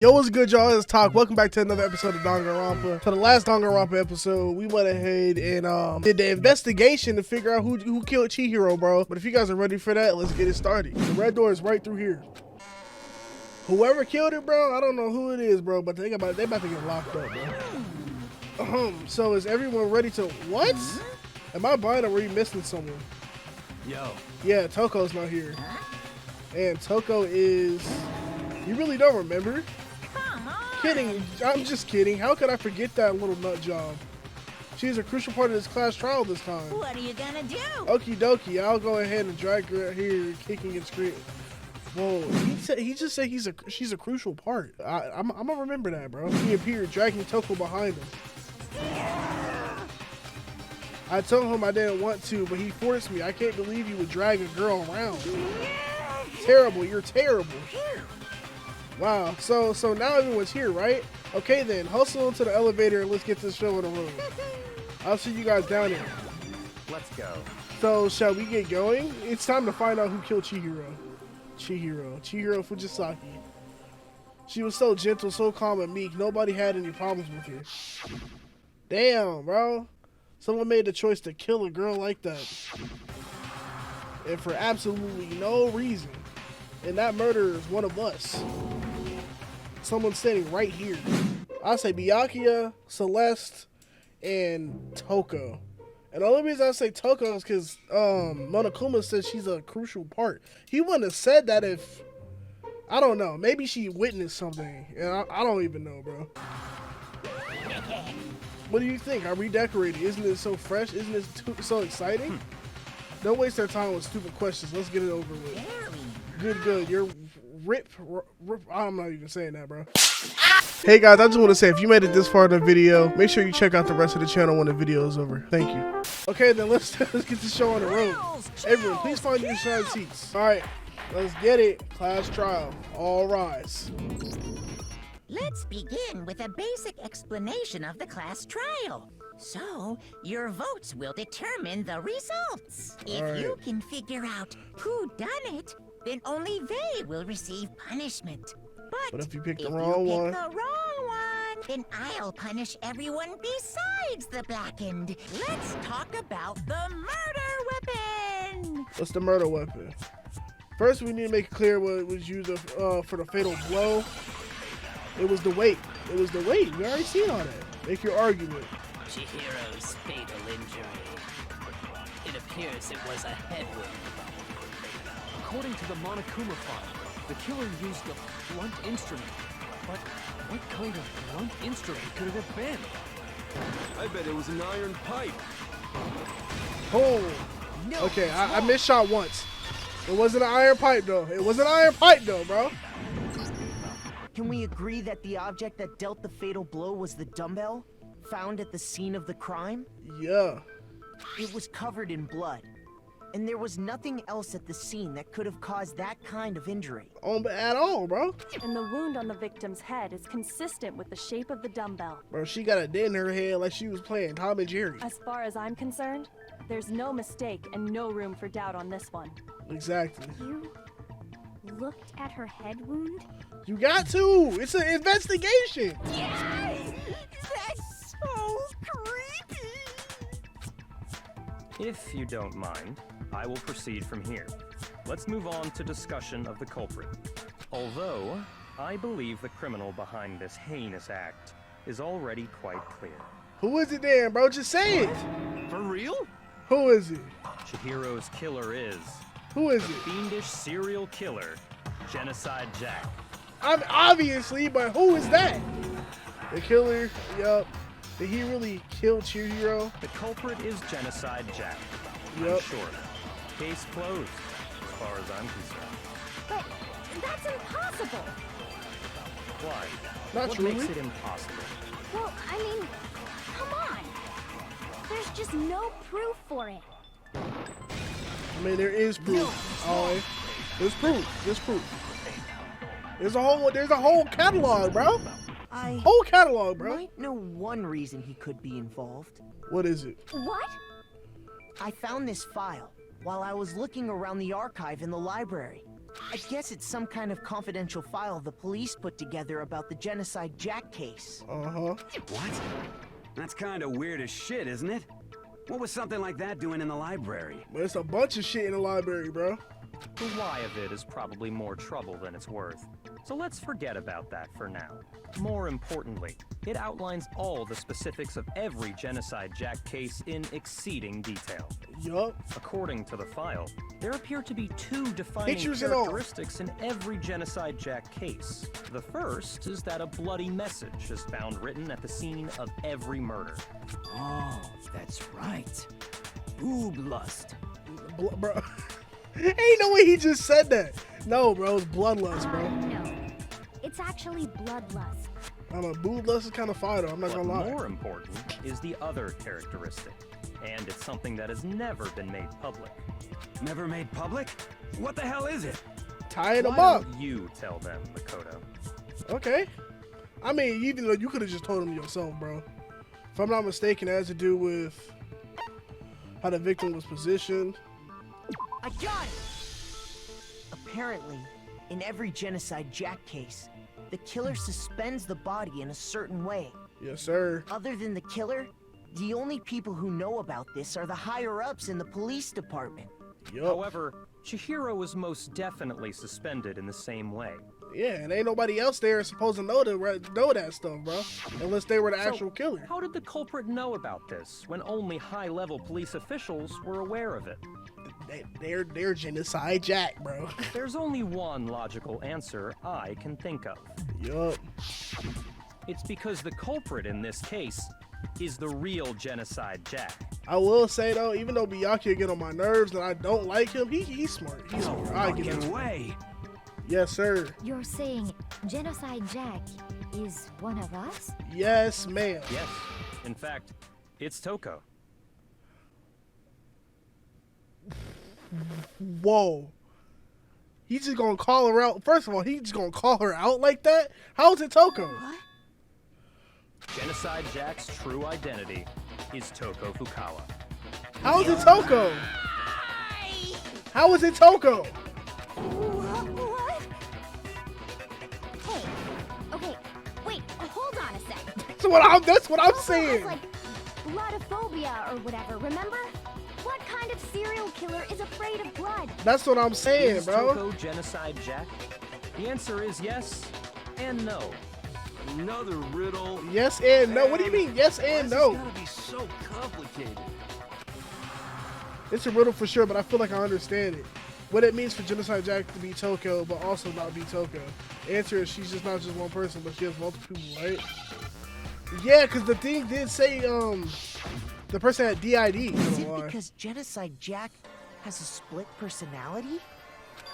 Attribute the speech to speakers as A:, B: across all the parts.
A: Yo, what's good, y'all? It's Talk. Welcome back to another episode of Danganronpa. For the last Danganronpa episode, we went ahead and did the investigation to figure out who killed Chihiro, bro. But if you guys are ready for that, let's get it started. The red door is right through here. Whoever killed it, bro, I don't know who it is, bro, but they about to get locked up, bro. So is everyone ready to what? Am I blind or are we missing someone?
B: Yo.
A: Yeah, Toko's not here. And Toko is... You really don't remember? Kidding, I'm just kidding. How could I forget that little nut job? She's a crucial part of this class trial this time.
C: What are you gonna do?
A: Okie dokie, I'll go ahead and drag her out here, kicking and screaming. Whoa, he just said she's a crucial part. I'm gonna remember that, bro. He appeared, dragging Toko behind him. I told him I didn't want to, but he forced me. I can't believe you would drag a girl around. Terrible, you're terrible. Wow, so now everyone's here, right? Okay then, hustle into the elevator and let's get this show on the road. I'll see you guys down there.
B: Let's go.
A: So, shall we get going? It's time to find out who killed Chihiro. Chihiro Fujisaki. She was so gentle, so calm and meek, nobody had any problems with her. Damn, bro. Someone made the choice to kill a girl like that. And for absolutely no reason. And that murderer is one of us. Someone standing right here. I say Byakuya, Celeste, and Toko. And the only reason I say Toko is because Monokuma says she's a crucial part. He wouldn't have said that if, I don't know, maybe she witnessed something. And I don't even know, bro. What do you think? I redecorated. Isn't it so fresh? Isn't it so exciting? Don't waste our time with stupid questions. Let's get it over with. Good. You're rip. I'm not even saying that, bro. Hey guys, I just want to say, if you made it this far in the video, make sure you check out the rest of the channel when the video is over. Thank you. Okay, then let's get the show on the road. Everyone, please find your assigned seats. All right, let's get it. Class trial. All rise.
C: Let's begin with a basic explanation of the class trial. So, your votes will determine the results. If you can figure out who done it, then only they will receive punishment. But
A: if you pick the
C: if
A: wrong
C: you
A: one,
C: pick the wrong one, then I'll punish everyone besides the blackened. Let's talk about the murder weapon.
A: What's the murder weapon? First, we need to make it clear what it was used for the fatal blow. It was the weight. We already seen all that. Make your argument.
D: Chihiro's fatal injury. It appears it was a head wound.
B: According to the Monokuma file, the killer used a blunt instrument. But what kind of blunt instrument could it have been?
E: I bet it was an iron pipe.
A: Oh, no, okay, I missed shot once. It wasn't an iron pipe though. Bro.
F: Can we agree that the object that dealt the fatal blow was the dumbbell found at the scene of the crime?
A: Yeah.
F: It was covered in blood, and there was nothing else at the scene that could have caused that kind of injury.
A: At all, bro.
G: And the wound on the victim's head is consistent with the shape of the dumbbell.
A: Bro, she got a dent in her head like she was playing Tom and Jerry.
G: As far as I'm concerned, there's no mistake and no room for doubt on this one.
A: Exactly.
H: You looked at her head wound?
A: You got to. It's an investigation.
C: Yes! That's so creepy!
I: If you don't mind, I will proceed from here. Let's move on to discussion of the culprit. Although, I believe the criminal behind this heinous act is already quite clear.
A: Who is it then, bro? Just say it.
B: For real?
A: Who is it?
I: Chihiro's killer is...
A: Who is it?
I: Fiendish serial killer, Genocide Jack.
A: I'm obviously, but who is that? The killer, yup. Did he really kill Chihiro?
I: The culprit is Genocide Jack.
A: Yep.
I: I'm sure. Case closed, as far as I'm concerned.
H: But that's impossible.
I: Why?
A: Not
I: what
A: truly.
I: makes it impossible?
H: Well, I mean, come on. There's just no proof for it.
A: I mean, there is proof. Alright. There's proof. There's a whole catalog, bro. Whole catalog, bro.
F: Might know one reason he could be involved.
A: What is it?
H: What?
F: I found this file while I was looking around the archive in the library. I guess it's some kind of confidential file the police put together about the Genocide Jack case.
A: Uh-huh.
J: What? That's kind of weird as shit, isn't it? What was something like that doing in the library?
A: But it's a bunch of shit in the library, bro.
I: The why of it is probably more trouble than it's worth. So let's forget about that for now. More importantly, it outlines all the specifics of every Genocide Jack case in exceeding detail.
A: Yup.
I: According to the file, there appear to be two defining
A: Pictures and all.
I: characteristics in every Genocide Jack case. The first is that a bloody message is found written at the scene of every murder.
D: Oh, that's right. Boob lust.
A: Bro. Ain't no way he just said that. No, bro, it's bloodlust, bro.
H: No. It's actually bloodlust.
A: I'm a bloodlust is kind of fire though, I'm not
I: What
A: gonna lie.
I: more important is the other characteristic, and it's something that has never been made public.
J: Never made public? What the hell is it?
A: Tying them
I: Why
A: up.
I: don't you tell them, Makoto?
A: Okay. I mean, even though you could have just told him yourself, bro. If I'm not mistaken, it has to do with how the victim was positioned.
F: I got it! Apparently, in every Genocide Jack case, the killer suspends the body in a certain way.
A: Yes, sir.
F: Other than the killer, the only people who know about this are the higher-ups in the police department.
A: Yup.
I: However, Chihiro was most definitely suspended in the same way.
A: Yeah, and ain't nobody else there supposed to know that stuff, bro. Unless they were the actual killer.
I: How did the culprit know about this when only high-level police officials were aware of it?
A: They're Genocide Jack, bro.
I: There's only one logical answer I can think of.
A: Yup.
I: It's because the culprit in this case is the real Genocide Jack.
A: I will say though, even though Byakuya get on my nerves and I don't like him, he's smart. He's smart. I get
J: Fucking
A: it.
J: way.
A: Yes, sir.
H: You're saying Genocide Jack is one of us?
A: Yes, ma'am.
I: Yes, in fact, it's Toko.
A: Whoa. He's just gonna call her out. First of all, he's just gonna call her out like that? How is it Toko?
H: What?
I: Genocide Jack's true identity is Toko Fukawa.
A: How is it Toko? How is it Toko?
H: What? Hey, okay, wait, hold on a second.
A: That's what I'm
H: Toko
A: saying.
H: has, like, bloodophobia or whatever, remember? What kind of serial killer is afraid of blood?
A: That's what I'm saying,
I: Is
A: bro.
I: Toko Genocide Jack? The answer is yes and no.
E: Another riddle.
A: Yes and no. What do you mean yes and no?
E: It's gotta be so complicated.
A: It's a riddle for sure, but I feel like I understand it. What it means for Genocide Jack to be Toko, but also not be Toko. Answer is she's just not just one person, but she has multiple people, right? Yeah, because the thing did say the person had DID.
F: Is it because Genocide Jack has a split personality?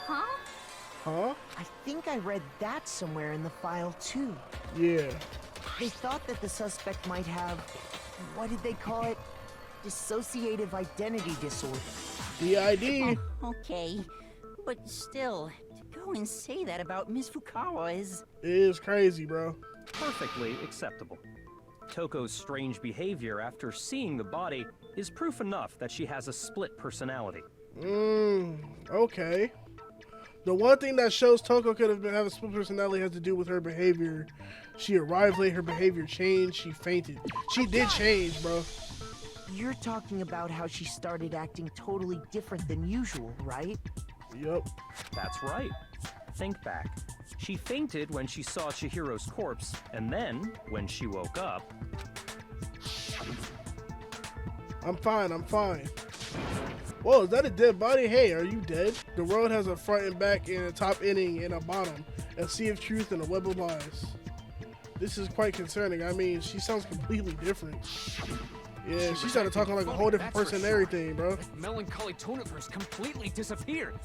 H: Huh?
A: Huh?
F: I think I read that somewhere in the file too.
A: Yeah.
F: They thought that the suspect might have, what did they call it? Dissociative identity disorder.
A: DID.
C: Okay, but still, to go and say that about Miss Fukawa is...
A: It is crazy, bro.
I: Perfectly acceptable. Toko's strange behavior after seeing the body is proof enough that she has a split personality.
A: Okay. The one thing that shows Toko could have been having a split personality has to do with her behavior. She arrived late, her behavior changed, she fainted. She did change, bro.
F: You're talking about how she started acting totally different than usual, right?
A: Yup.
I: That's right. Think back. She fainted when she saw Chihiro's corpse, and then, when she woke up...
A: I'm fine. Whoa, is that a dead body? Hey, are you dead? The world has a front and back and a top ending and a bottom. A sea of truth and a web of lies. This is quite concerning. I mean, she sounds completely different. Yeah, she started talking like a whole different person and everything, bro.
B: That melancholy tone of hers completely disappeared.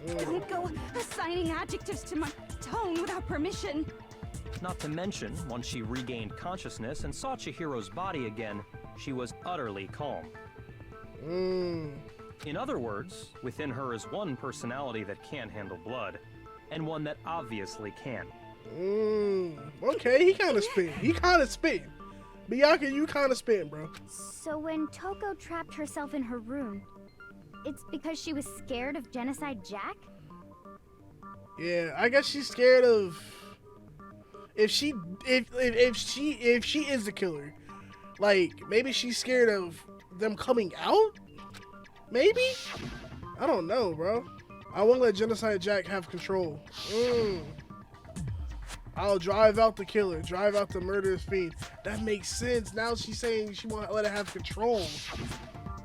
H: Don't go assigning adjectives to my tone without permission.
I: Not to mention, once she regained consciousness and saw Chihiro's body again, she was utterly calm. In other words, within her is one personality that can't handle blood, and one that obviously can.
A: Okay, he kind of spitting. Byakuya, you kind of spitting, bro.
H: So when Toko trapped herself in her room, it's because she was scared of Genocide Jack?
A: Yeah, I guess she's scared of if she is the killer. Like maybe she's scared of them coming out. Maybe I don't know, bro. I won't let Genocide Jack have control. I'll drive out the killer, drive out the murderous fiend. That makes sense. Now she's saying she won't let it have control.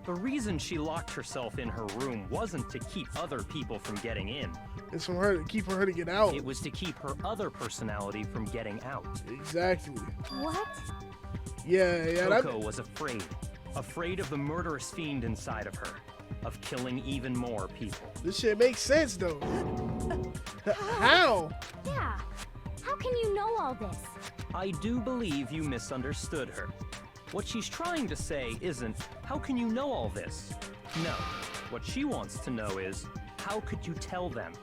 I: The reason she locked herself in her room wasn't to keep other people from getting in.
A: It's from her to keep her to get out.
I: It was to keep her other personality from getting out.
A: Exactly.
H: What?
A: Yeah.
I: Toko was afraid of the murderous fiend inside of her, of killing even more people.
A: This shit makes sense though. How?
H: Yeah. How can you know all this?
I: I do believe you misunderstood her. What she's trying to say isn't, how can you know all this? No. What she wants to know is, how could you tell them?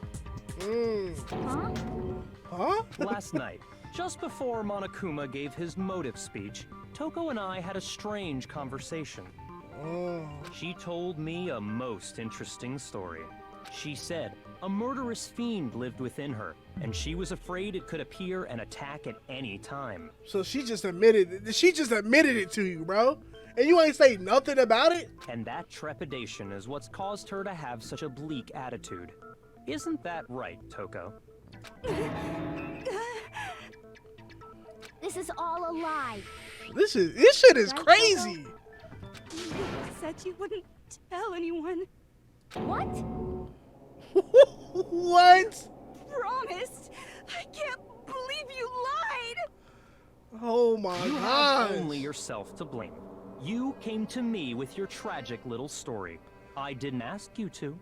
A: Huh?
I: Last night, just before Monokuma gave his motive speech, Toko and I had a strange conversation. She told me a most interesting story. She said a murderous fiend lived within her, and she was afraid it could appear and attack at any time.
A: So she just admitted it to you, bro. And you ain't say nothing about it?
I: And that trepidation is what's caused her to have such a bleak attitude. Isn't that right, Toko?
H: This is all a lie.
A: This shit is crazy.
K: You said you wouldn't tell anyone.
H: What?
A: What?
K: Promised. I can't believe you lied.
A: Oh my
I: You
A: god.
I: have only yourself to blame. You came to me with your tragic little story. I didn't ask you to.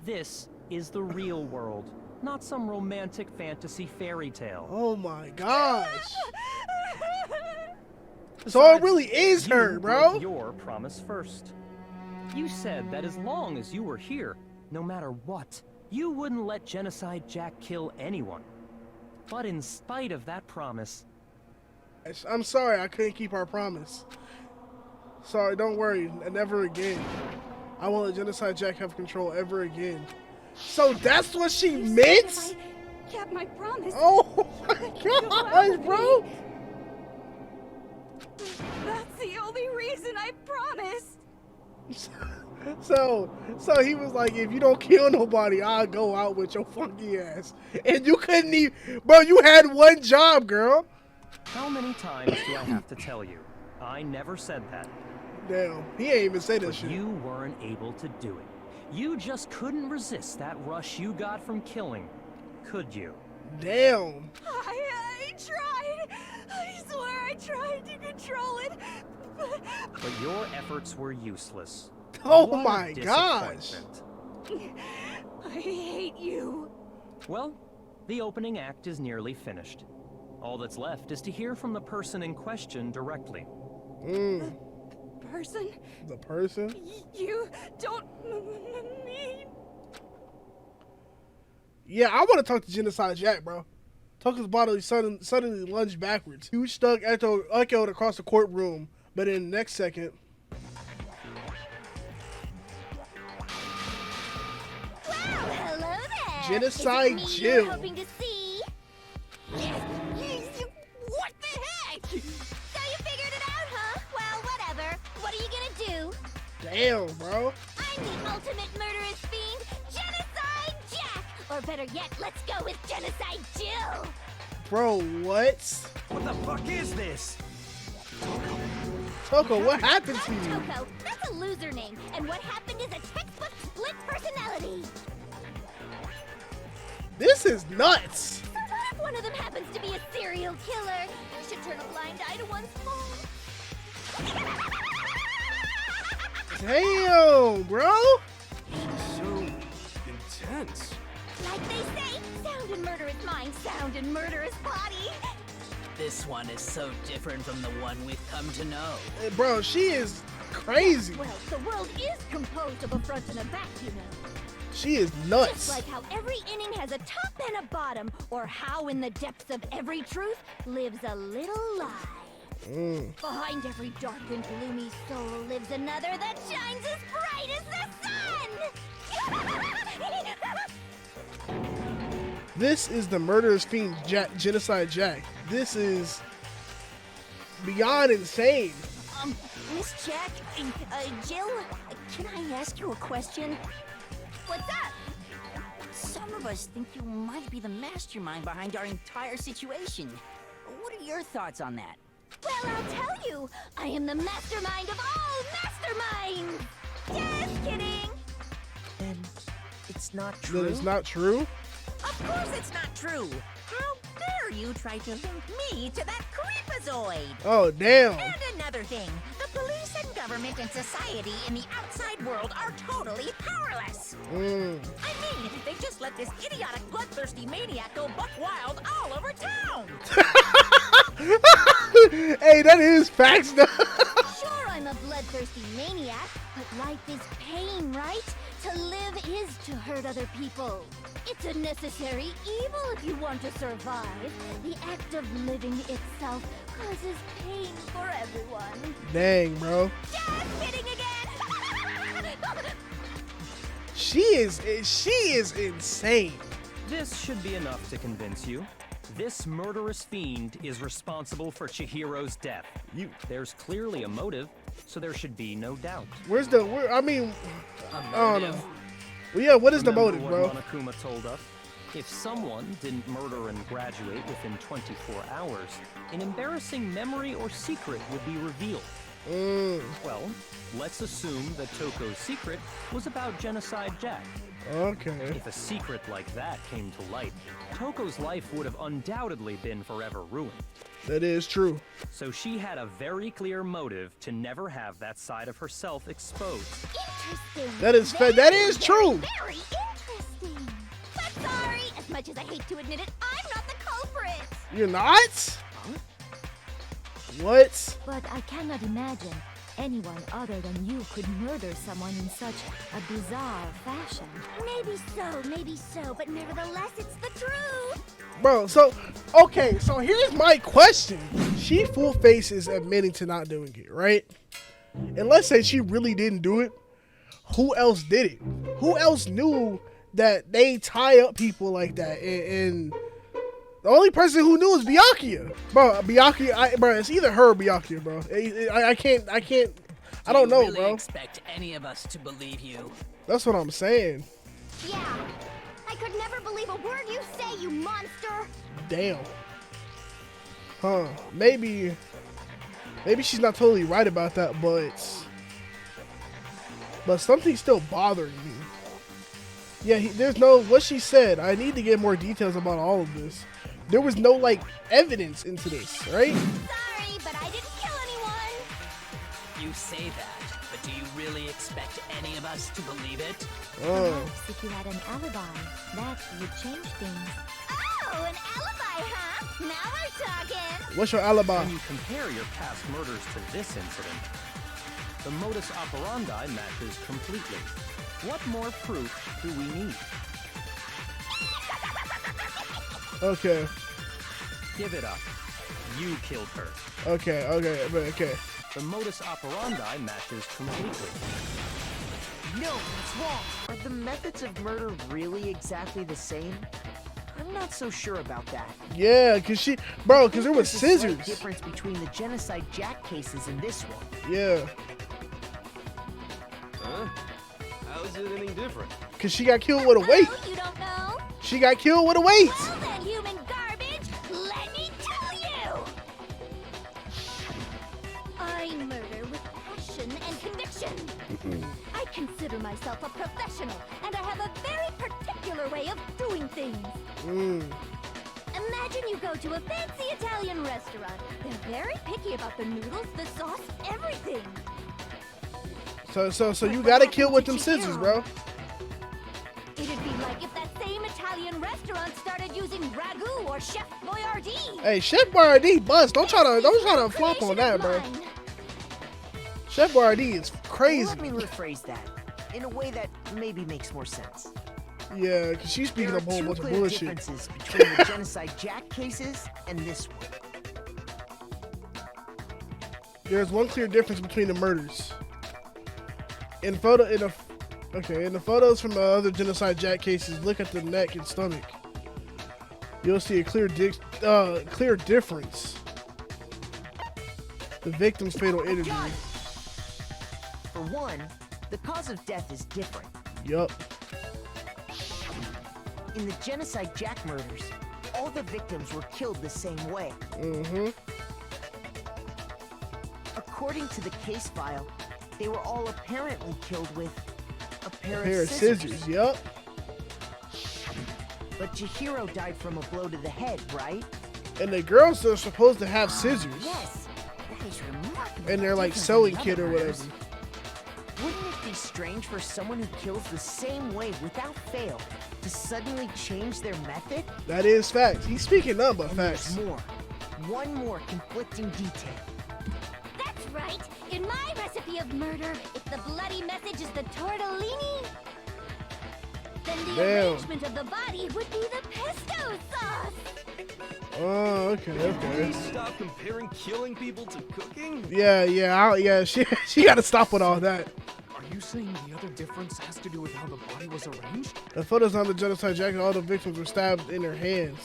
I: This is the real world, not some romantic fantasy fairy tale.
A: Oh my gosh. So it really is her, bro.
I: broke your promise first. You said that as long as you were here, no matter what, you wouldn't let Genocide Jack kill anyone. But in spite of that promise...
A: I'm sorry I couldn't keep our promise. Sorry, don't worry. Never again. I won't let Genocide Jack have control ever again. So that's what she meant?
K: I kept my promise.
A: Oh my gosh, bro.
K: That's the only reason I promised.
A: So he was like, if you don't kill nobody, I'll go out with your funky ass. And you couldn't even, bro, you had one job, girl.
I: How many times do I have to tell you? I never said that.
A: Damn, he ain't even say that
I: But
A: shit.
I: you weren't able to do it. You just couldn't resist that rush you got from killing, could you?
A: Damn.
K: I tried. I swear I tried to control it.
I: But your efforts were useless.
A: Oh
I: What a
A: my gosh.
I: disappointment.
K: I hate you.
I: Well, the opening act is nearly finished. All that's left is to hear from the person in question directly.
K: Person?
A: The person?
K: You don't mean...
A: Yeah, I want to talk to Genocide Jack, bro. Toko's body suddenly lunged backwards. Huge stuck echoed across the courtroom, but in the next second...
H: Well, hello there.
A: Genocide
H: Is it me
A: Jill.
H: you're hoping to see? What the heck? So you figured it out, huh? Well, whatever. What are you gonna do?
A: Damn, bro.
H: I'm the ultimate murderous fiend, Genocide Jack! Or better yet, let's go with Genocide Jill!
A: Bro, what?
J: What the fuck is this?
A: Toko, what happened to
H: I'm
A: you?
H: Toko. That's a loser name. And what happened is a textbook split personality.
A: This is nuts.
H: So what if one of them happens to be a serial killer? You should turn a blind eye to one's fault.
A: Damn, bro.
E: So intense.
H: Like they say, sound in murderous mind, sound in murderous body.
D: This one is so different from the one we've come to know.
A: Bro, she is crazy.
H: Well, the world is composed of a front and a back, you know.
A: She is
H: Just
A: nuts.
H: like how every inning has a top and a bottom, or how in the depths of every truth lives a little lie. Behind every dark and gloomy soul lives another that shines as bright as the sun!
A: This is the murderous fiend Genocide Jack. This is beyond insane.
H: Miss Jack, Jill, can I ask you a question? What's up? Some of us think you might be the mastermind behind our entire situation. What are your thoughts on that? Well, I'll tell you. I am the mastermind of all masterminds. Just kidding.
F: Then it's not true?
A: That is not true?
C: Of course it's not true. How dare you try to link me to that creepazoid?
A: Oh, damn.
C: And another thing, the police and government and society in the outside world are totally powerless. I mean, they just let this idiotic, bloodthirsty maniac go buck wild all over town.
A: Hey, that is facts, though.
H: Sure, I'm a bloodthirsty maniac, but life is pain, right? To live is to hurt other people. It's a necessary evil if you want to survive. The act of living itself causes pain for everyone.
A: Dang, bro.
H: Just kidding again!
A: She is insane.
I: This should be enough to convince you. This murderous fiend is responsible for Chihiro's death. There's clearly a motive, so there should be no doubt.
A: I mean, I don't know. Well, yeah, what is the motive, bro?
I: What Monokuma told us? If someone didn't murder and graduate within 24 hours, an embarrassing memory or secret would be revealed. Well, let's assume that Toko's secret was about Genocide Jack.
A: Okay.
I: If a secret like that came to light, Toko's life would have undoubtedly been forever ruined.
A: That is true.
I: So she had a very clear motive to never have that side of herself exposed.
H: Interesting.
A: That is true.
H: Very interesting. But sorry, as much as I hate to admit it, I'm not the culprit.
A: You're not? What?
G: But I cannot imagine anyone other than you could murder someone in such a bizarre fashion.
H: Maybe so, but nevertheless, it's the truth.
A: Bro, so here's my question. She full face is admitting to not doing it, right? And let's say she really didn't do it. Who else did it? Who else knew that they tie up people like that? And the only person who knew is Byakuya. Bro, Bro, it's either her or Byakuya, bro. I can't. I don't know,
D: Do you really
A: bro.
D: expect any of us to believe you?
A: That's what I'm saying.
H: Yeah. I could never believe a word you say, you monster.
A: Damn. Huh. Maybe she's not totally right about that, but something's still bothering me. Yeah, there's no, what she said, I need to get more details about all of this. There was no, like, evidence into this, right?
H: Sorry, but I didn't kill anyone.
D: You say that, but do you really expect any of us to believe it?
G: Perhaps if you had an alibi, that would change things.
H: Oh, an alibi, huh? Now we're talking.
A: What's your alibi?
I: When you compare your past murders to this incident, the modus operandi matches completely. What more proof do we need?
A: Okay.
I: Give it up. You killed her.
A: Okay.
I: The modus operandi matches completely.
F: No, it's wrong. Are the methods of murder really exactly the same? I'm not so sure about that.
A: Yeah, cause there was
F: There's a slight
A: scissors.
F: difference between the Genocide Jack cases and this one.
A: Yeah.
E: Huh? How is it any different?
A: Cause she got killed with a weight.
H: Oh, you don't know?
A: She got killed with a weight.
H: Well then, human garbage, let me tell you. I murder with passion and conviction. I consider myself a professional, and I have a very particular way of doing things. Imagine you go to a fancy Italian restaurant. They're very picky about the noodles, the sauce, everything.
A: So you gotta kill with them scissors, bro.
H: It'd be like if that same Italian restaurant started using ragu or Chef Boyardee.
A: Hey, Chef Boyardee bust. Don't try to flop on that, bro. Chef Boyardee is crazy.
F: Let me rephrase that in a way that maybe makes more sense.
A: Yeah, because she's speaking
F: There
A: a
F: are
A: whole
F: two
A: bunch of
F: clear
A: bullshit.
F: differences between the Genocide Jack cases and this one.
A: There's one clear difference between the murders. In the photos from the other Genocide Jack cases, look at the neck and stomach. You'll see a clear difference. The victim's fatal injury.
F: For one, the cause of death is different.
A: Yup.
F: In the Genocide Jack murders, all the victims were killed the same way.
A: Mm-hmm.
F: According to the case file, they were all apparently killed with a pair
A: of scissors. Yup.
F: But Chihiro died from a blow to the head, right?
A: And the girls are supposed to have scissors.
C: Yes, that is remarkable.
A: And they're like sewing kit or whatever.
F: Wouldn't it be strange for someone who kills the same way without fail to suddenly change their method?
A: That is facts. He's speaking none but
F: And
A: facts.
F: there's more. One more conflicting detail.
H: That's right. In my recipe of murder, if the bloody message is the tortellini, then the arrangement of the body would be the pesto sauce.
A: Oh, okay.
E: Please stop comparing killing people to cooking?
A: Yeah. She got to stop with all that.
B: Are you saying the other difference has to do with how the body was arranged?
A: The photos on the Genocide Jack, all the victims were stabbed in their hands.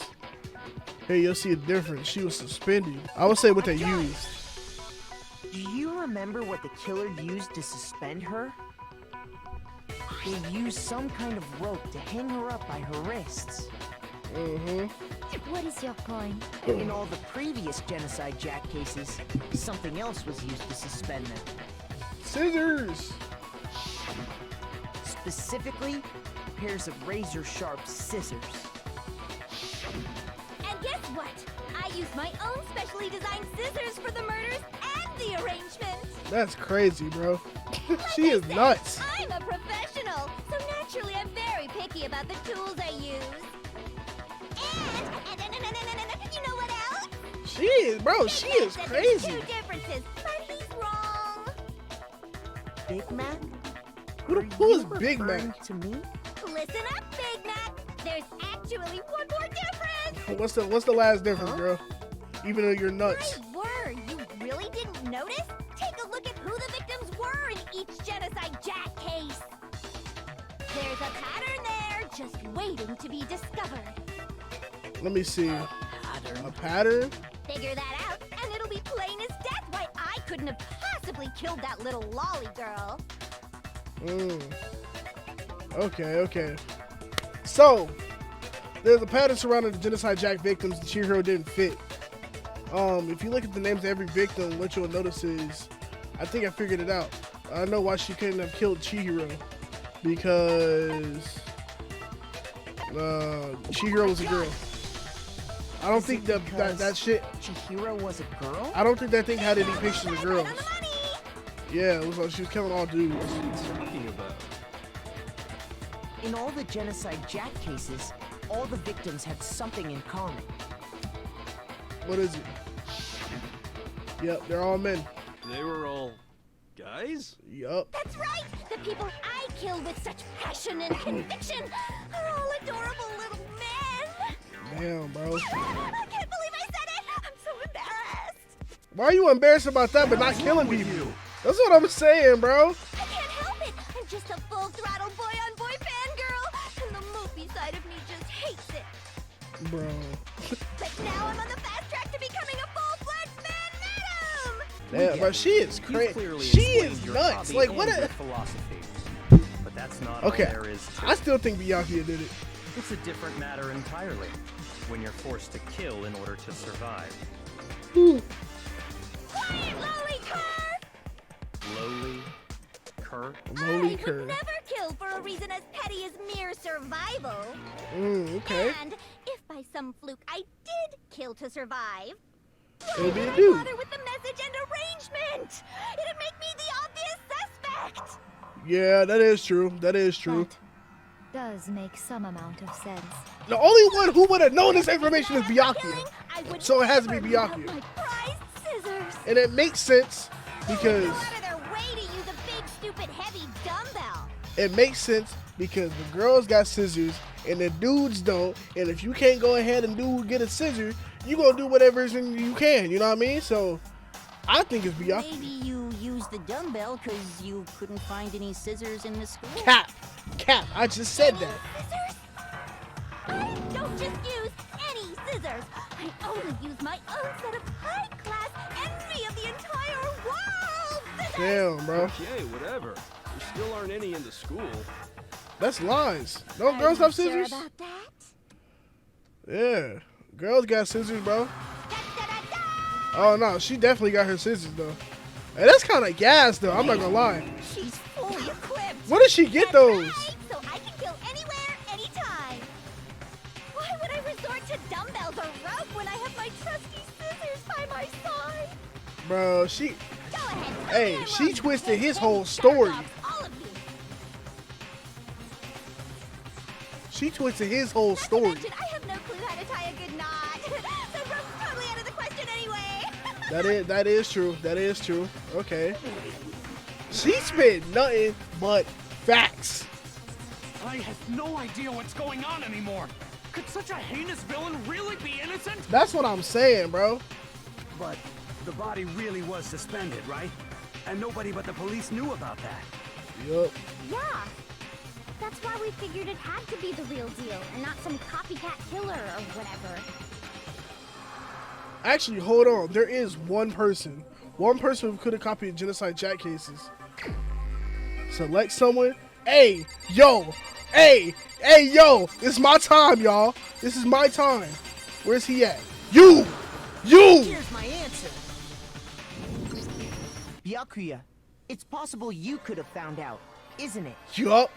A: Here, you'll see a difference. She was suspended. I would say what they used.
F: Do you remember what the killer used to suspend her? They used some kind of rope to hang her up by her wrists.
A: Mm-hmm.
G: What is your point?
F: In all the previous Genocide Jack cases, something else was used to suspend them.
A: Scissors!
F: Specifically, pairs of razor-sharp scissors.
H: And guess what? I used my own specially designed scissors for the murders and the arrangement.
A: That's crazy, bro.
H: Like
A: She is
H: said,
A: nuts.
H: I'm a professional, so naturally I'm very picky about the tools I use. And you know what else?
A: She is, bro. She is
H: There's
A: crazy.
H: two differences, but he's wrong.
F: Big Mac?
A: Who is Big Mac?
F: To me?
H: Listen up, Big Mac. There's actually one more difference.
A: What's the last difference, girl? Even though you're nuts.
H: My word, you really didn't notice? Take a look at who the victims were in each Genocide Jack case. There's a pattern there, just waiting to be discovered.
A: Let me see.
D: Pattern.
A: A pattern?
H: Figure that out, and it'll be plain as death why I couldn't have possibly killed that little lolly girl.
A: Okay. So, there's a pattern surrounding the Genocide Jack victims. The Chihiro didn't fit. If you look at the names of every victim, what you'll notice is, I think I figured it out. I know why she couldn't have killed Chihiro. Because Chihiro was a girl. I don't think that shit.
F: Chihiro was a girl?
A: I don't think that thing had any pictures of girls. Yeah, it was like she was killing all dudes.
E: What are you talking about?
F: In all the Genocide Jack cases, all the victims had something in common.
A: What is it? Yep, they're all men.
E: They were all guys?
A: Yup.
H: That's right! The people I kill with such passion and conviction are all adorable little men!
A: Damn, bro.
H: I can't believe I said it! I'm so embarrassed!
A: Why are you embarrassed about that but not killing people? That's what I'm saying, bro.
H: I can't help it! I'm just a full-throttle boy-on-boy fangirl, and the movie side of me just hates it.
A: Bro.
H: But now I'm on the fast track to becoming a full-fledged man madam!
A: Damn, bro, she is
I: You
A: crazy.
I: clearly
A: She
I: explained
A: is
I: your
A: nuts.
I: hobby
A: Like,
I: and
A: what
I: your
A: a...
I: philosophy. But that's not
A: Okay,
I: all there is to
A: I
I: it.
A: still think Byakuya did it.
I: It's a different matter entirely when you're forced to kill in order to survive.
H: Quiet, lolly cur!
I: Lowly, cur.
A: Lowly
H: I
A: cur.
H: would never kill for a reason as petty as mere survival.
A: Okay.
H: And if by some fluke I did kill to survive,
A: It'll be
H: why
A: a
H: would I
A: dude.
H: bother with the message and arrangement? It'd make me the obvious suspect.
A: Yeah, that is true. That is true.
G: That does make some amount of sense.
A: The only one who would have known this information is Byakuya.
H: I would
A: So it has to be
H: never give up
A: Byakuya.
H: my prized scissors.
A: And it makes sense because...
H: Go out of their way to use a big, stupid, heavy dumbbell.
A: It makes sense because the girls got scissors and the dudes don't. And if you can't go ahead and get a scissor, you gonna do whatever you can. You know what I mean? So I think it's Byakuya.
C: Maybe you used the dumbbell because you couldn't find any scissors in the school.
A: Cap. I just said that.
H: Scissors? I don't just use any scissors. I only use my own set of high-class envy of the entire world. Scissors!
A: Damn, bro.
E: Okay, whatever. There still aren't any in the school.
A: That's lies. No girls have scissors?
H: Sure about that?
A: Yeah. Girls got scissors, bro. Oh, no. She definitely got her scissors, though. Hey, that's kind of gas, though. I'm not going to lie.
H: She's fully equipped.
A: Where did she get those?
H: Right, so I can kill anywhere, anytime. Why would I resort to dumbbells or rope when I have my trusty scissors by my side?
A: Bro, she...
H: Go ahead.
A: Hey, she twisted his whole story.
H: All of you.
A: She twisted his whole story.
H: Mention, I have no clue how to tie a good knot. So rope's totally out of the question anyway.
A: That is true. That is true. Okay. She spit nothing but facts.
B: I have no idea what's going on anymore. Could such a heinous villain really be innocent?
A: That's what I'm saying, bro.
J: But the body really was suspended, right? And nobody but the police knew about that.
A: Yup.
H: Yeah. That's why we figured it had to be the real deal and not some copycat killer or whatever.
A: Actually, hold on. There is one person. One person who could have copied Genocide Jack cases. Select someone. Hey, yo. Hey, yo. It's my time, y'all. This is my time. Where's he at? You.
F: Here's my answer. Byakuya, it's possible you could have found out, isn't it?
A: Yup.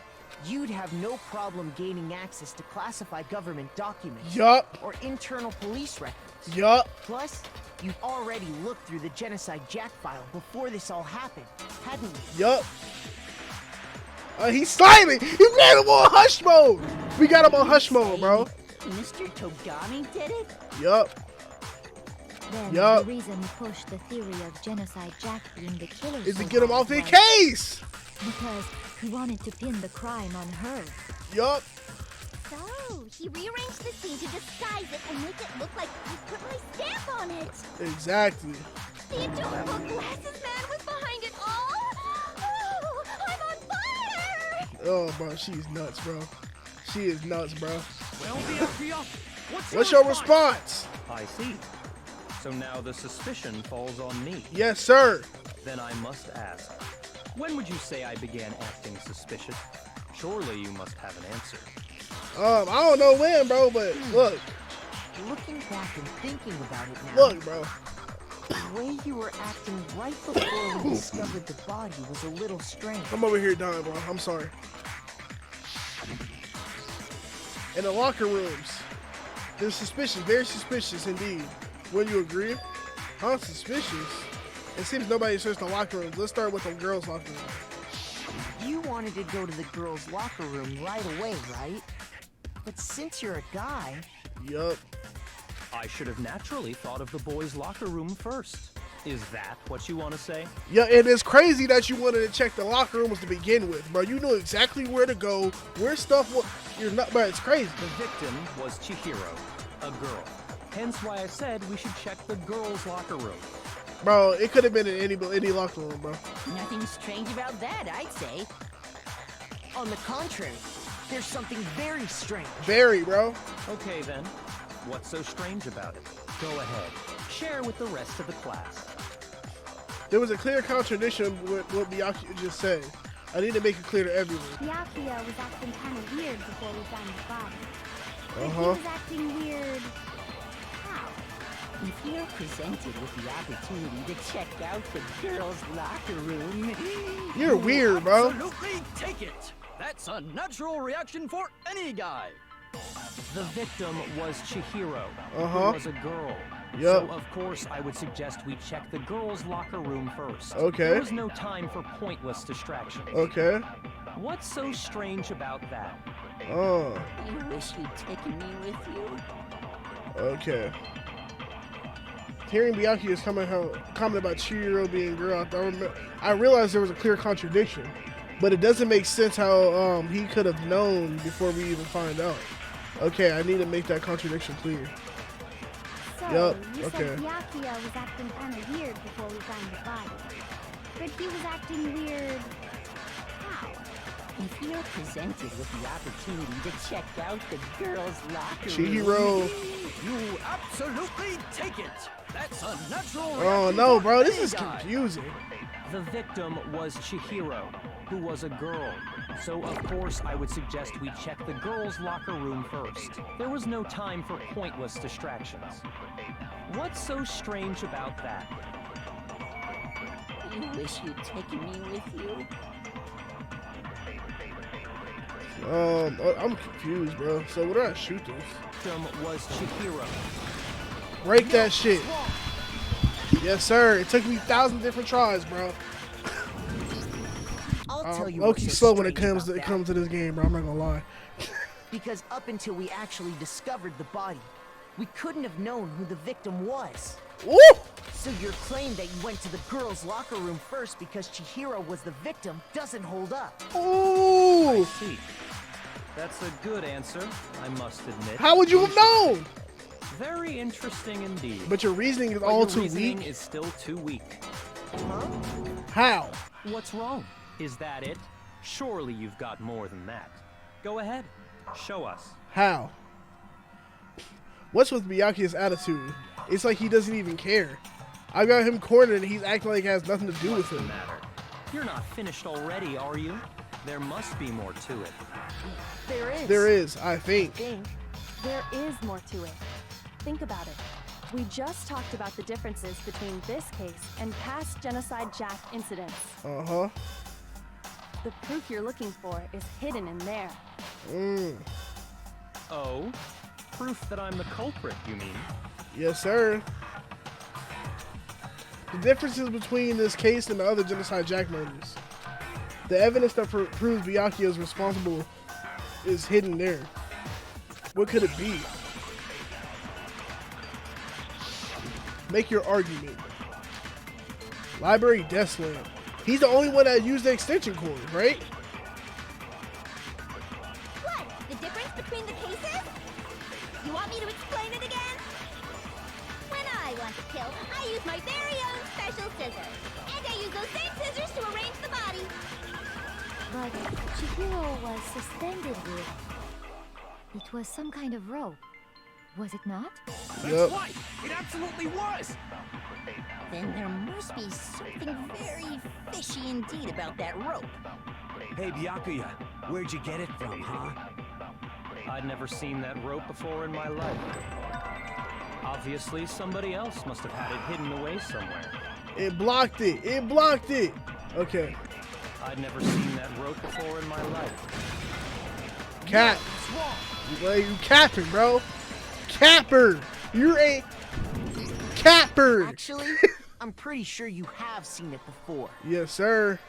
F: You'd have no problem gaining access to classified government documents.
A: Yup.
F: Or internal police records.
A: Yup.
F: Plus, you've already looked through the Genocide Jack file before this all happened, hadn't you?
A: Yup. He's silent. He got him on hush mode. We got him on hush mode, bro.
H: Mr. Togami did it?
A: Yup.
G: Then
A: Yup.
G: the reason he pushed the theory of Genocide Jack being the killer
A: Is to
G: so
A: get him
G: hard
A: off his
G: was
A: case.
G: Because he wanted to pin the crime on her.
A: Yup.
H: So, he rearranged the scene to disguise it and make it look like I put my stamp on it.
A: Exactly.
H: The adorable glasses man was behind it all. Oh, I'm on fire!
A: Oh, bro, she's nuts, bro. She is nuts, bro.
B: Well, Byakuya,
A: What's your response?
I: I see. So now the suspicion falls on me.
A: Yes, sir.
I: Then I must ask, when would you say I began acting suspicious? Surely you must have an answer.
A: I don't know when, bro, but look.
F: Looking back and thinking about it now,
A: Look, bro.
F: the way you were acting right before we discovered the body was a little strange.
A: I'm over here dying, bro. I'm sorry. In the locker rooms, they're suspicious, very suspicious indeed. Wouldn't you agree? Huh? Suspicious? It seems nobody searched the locker rooms. Let's start with the girls' locker room.
F: You wanted to go to the girls' locker room right away, right? But since you're a guy...
A: Yup.
I: I should have naturally thought of the boys' locker room first. Is that what you want to say?
A: Yeah, and it's crazy that you wanted to check the locker rooms to begin with, bro. You knew exactly where to go, where stuff was. You're not, bro. It's crazy.
I: The victim was Chihiro, a girl. Hence why I said we should check the girls' locker room.
A: Bro, it could have been in any locker room, bro.
C: Nothing strange about that, I'd say.
F: On the contrary, there's something very strange.
A: Very, bro.
I: Okay then, what's so strange about it? Go ahead, share with the rest of the class.
A: There was a clear contradiction with what Byakuya just said. I need to make it clear to everyone.
H: Byakuya was acting kind of weird before we found the body. But he
A: Uh-huh.
H: was acting weird. How?
C: If you're presented with the opportunity to check out the girls' locker room,
A: You're weird, bro.
B: Absolutely take it. That's a natural reaction for any guy.
I: The victim was Chihiro,
A: Uh-huh.
I: who was a girl.
A: Yup.
I: So, of course, I would suggest we check the girls' locker room first.
A: Okay.
I: There was no time for pointless distractions.
A: Okay.
I: What's so strange about that?
A: Oh.
C: you wish you'd taken me with you.
A: Okay. Hearing Byakuya's comment about Chihiro being a girl, I realized there was a clear contradiction, but it doesn't make sense how he could have known before we even find out. Okay, I need to make that contradiction clear.
H: So,
A: Yup,
H: you
A: okay.
H: said Byakuya was acting kind of weird before we found the body. But he was acting weird. How?
C: If you're presented with the opportunity to check out the girls' locker
A: Chihiro.
B: You absolutely take it. That's a natural.
A: Oh no, bro, this is confusing.
I: The victim was Chihiro, who was a girl. So of course I would suggest we check the girls' locker room first. There was no time for pointless distractions. What's so strange about that?
C: You wish you'd taken me with you.
A: I'm confused, bro. So what do I shoot this?
I: Victim was Chihiro.
A: Break that shit. Yes, sir. It took me 1,000 different tries, bro.
F: I'll tell you
A: Low-key
F: what's so
A: slow when it
F: strange
A: comes
F: about
A: to this game, bro. I'm not gonna lie.
F: Because up until we actually discovered the body, we couldn't have known who the victim was.
A: Woo!
F: So your claim that you went to the girls' locker room first because Chihiro was the victim doesn't hold up.
A: Ooh!
I: See, that's a good answer, I must admit.
A: How would you have known?
I: Very interesting indeed.
A: But your reasoning is
I: But
A: all
I: your
A: too
I: reasoning
A: weak.
I: is still too weak.
F: Huh?
A: How?
I: What's wrong? Is that it? Surely you've got more than that. Go ahead, show us.
A: How? What's with Byakuya's attitude? It's like he doesn't even care. I got him cornered and he's acting like it has nothing to do with
I: What's the
A: him.
I: matter? You're not finished already, are you? There must be more to it.
F: There is.
A: There is, I think.
L: There is more to it. Think about it. We just talked about the differences between this case and past Genocide Jack incidents.
A: Uh-huh.
L: The proof you're looking for is hidden in there.
I: Oh? Proof that I'm the culprit, you mean?
A: Yes, sir. The differences between this case and the other Genocide Jack murders. The evidence that proves Byakuya is responsible is hidden there. What could it be? Make your argument. Library desk lamp. He's the only one that used the extension cord, right?
H: What? The difference between the cases? You want me to explain it again? When I want to kill, I use my very own special scissors. And I use those same scissors to arrange the body.
G: But Chihiro was suspended with... It was some kind of rope. Was it not?
B: That's right. It absolutely was.
C: Then there must be something very fishy indeed about that rope.
J: Hey, Byakuya, where'd you get it from, huh?
I: I'd never seen that rope before in my life. Obviously, somebody else must have had it hidden away somewhere.
A: It blocked it. It blocked it. Okay.
I: I'd never seen that rope before in my life.
A: Cap. Well, you capping, bro. Capper. You're a capper.
F: Actually, I'm pretty sure you have seen it before.
A: Yes, sir.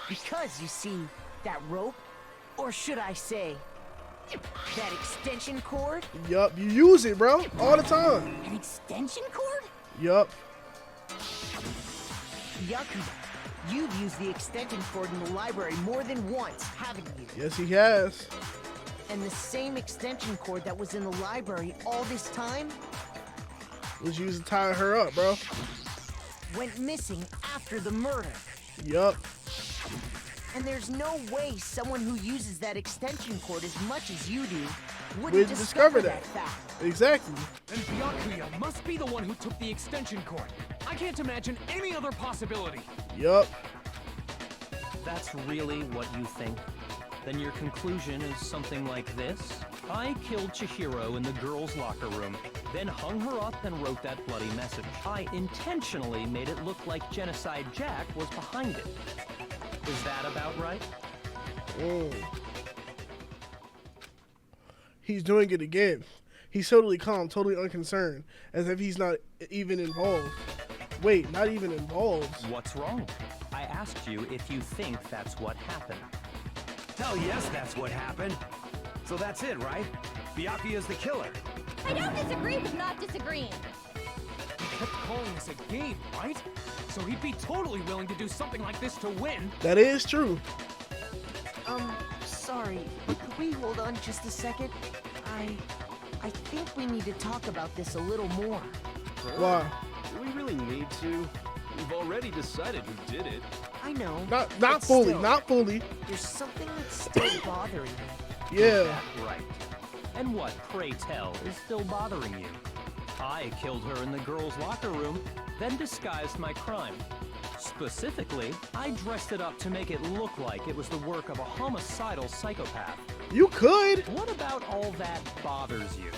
F: Because you see, that rope, or should I say, that extension cord?
A: Yup, you use it, bro, all the time.
C: An extension cord?
A: Yup.
F: Byakuya, you've used the extension cord in the library more than once, haven't you?
A: Yes, he has.
F: And the same extension cord that was in the library all this time
A: Was used to tie her up, bro.
F: went missing after the murder.
A: Yup.
F: And there's no way someone who uses that extension cord as much as you do
A: We'd
F: wouldn't
A: discover
F: discover
A: that.
F: that fact.
A: Exactly.
B: Then Byakuya must be the one who took the extension cord. I can't imagine any other possibility.
A: Yup.
I: That's really what you think? Then your conclusion is something like this? I killed Chihiro in the girls' locker room, then hung her up and wrote that bloody message. I intentionally made it look like Genocide Jack was behind it. Is that about right?
A: He's doing it again. He's totally calm, totally unconcerned, as if he's not even involved. Wait, not even involved.
I: What's wrong? I asked you if you think that's what happened.
J: Hell yes, that's what happened. So that's it, right? Byakuya's the killer.
H: I don't disagree with not disagreeing.
B: He kept calling this a game, right? So he'd be totally willing to do something like this to win.
A: That is true.
F: Sorry, but could we hold on just a second? I think we need to talk about this a little more.
A: Why?
E: Do we really need to? We've already decided who did it.
F: I know.
A: Not
F: but
A: fully,
F: still,
A: not fully.
F: There's something that's still bothering me.
A: Yeah.
I: That's right. And what, pray tell, is still bothering you? I killed her in the girls' locker room, then disguised my crime. Specifically, I dressed it up to make it look like it was the work of a homicidal psychopath.
A: You could.
I: What about all that bothers you?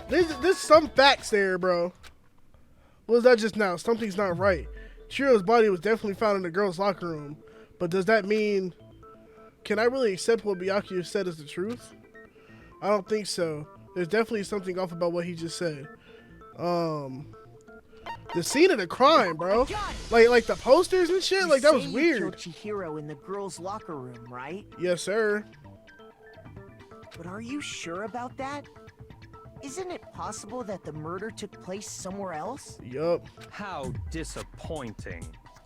A: There's some facts there, bro. What was that just now? Something's not right. Chihiro's body was definitely found in the girls' locker room, but does that mean... Can I really accept what Byakuya said as the truth? I don't think so. There's definitely something off about what he just said. The scene of the crime, bro. Like the posters and shit. Like that was weird.
F: You killed Chihiro in the girls' locker room, right?
A: Yes, sir.
F: But are you sure about that? Isn't it possible that the murder took place somewhere else?
A: Yup.
I: How disappointing.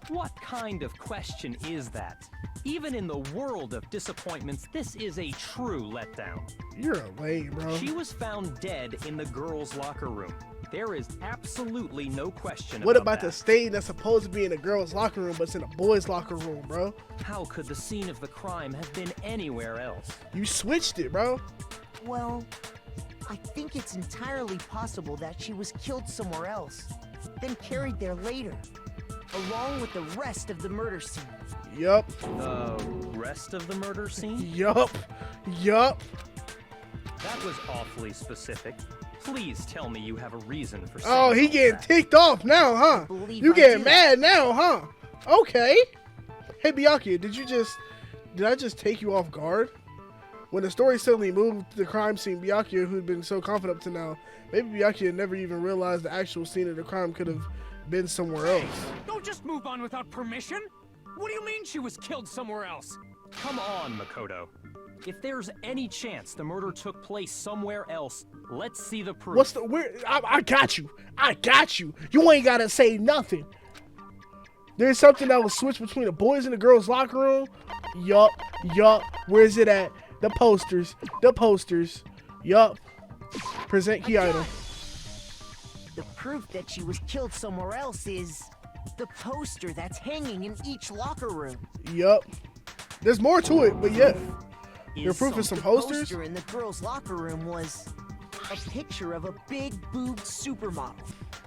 I: What kind of question is that? Even in the world of disappointments, this is a true letdown.
A: You're a lame, bro.
I: She was found dead in the girls' locker room. There is absolutely no question
A: What
I: about
A: about
I: that.
A: the stain that's supposed to be in a girl's locker room, but it's in a boy's locker room, bro?
I: How could the scene of the crime have been anywhere else?
A: You switched it, bro.
F: Well, I think it's entirely possible that she was killed somewhere else, then carried there later, along with the rest of the murder scene.
A: Yup.
I: The rest of the murder scene?
A: Yup. Yup.
I: That was awfully specific. Please tell me you have a reason for saying
A: Oh, he
I: all
A: getting
I: that.
A: ticked off now, huh? You getting mad now, huh? Okay. Hey, Byakuya, did I just take you off guard? When the story suddenly moved to the crime scene, Byakuya, who'd been so confident up to now, maybe Byakuya never even realized the actual scene of the crime could have been somewhere else.
B: Don't just move on without permission. What do you mean she was killed somewhere else?
I: Come on, Makoto. If there's any chance the murder took place somewhere else, let's see the proof.
A: What's the where? I got you. I got you. You ain't gotta say nothing. There's something that was switched between the boys and the girls' locker room. Yup. Where's it at? The posters. Yup. Present key item.
F: The proof that she was killed somewhere else is the poster that's hanging in each locker room.
A: Yup. There's more to it, but yeah. Your proof is some
F: The
A: posters?
F: poster in the girls' locker room was a picture of a big-boobed supermodel.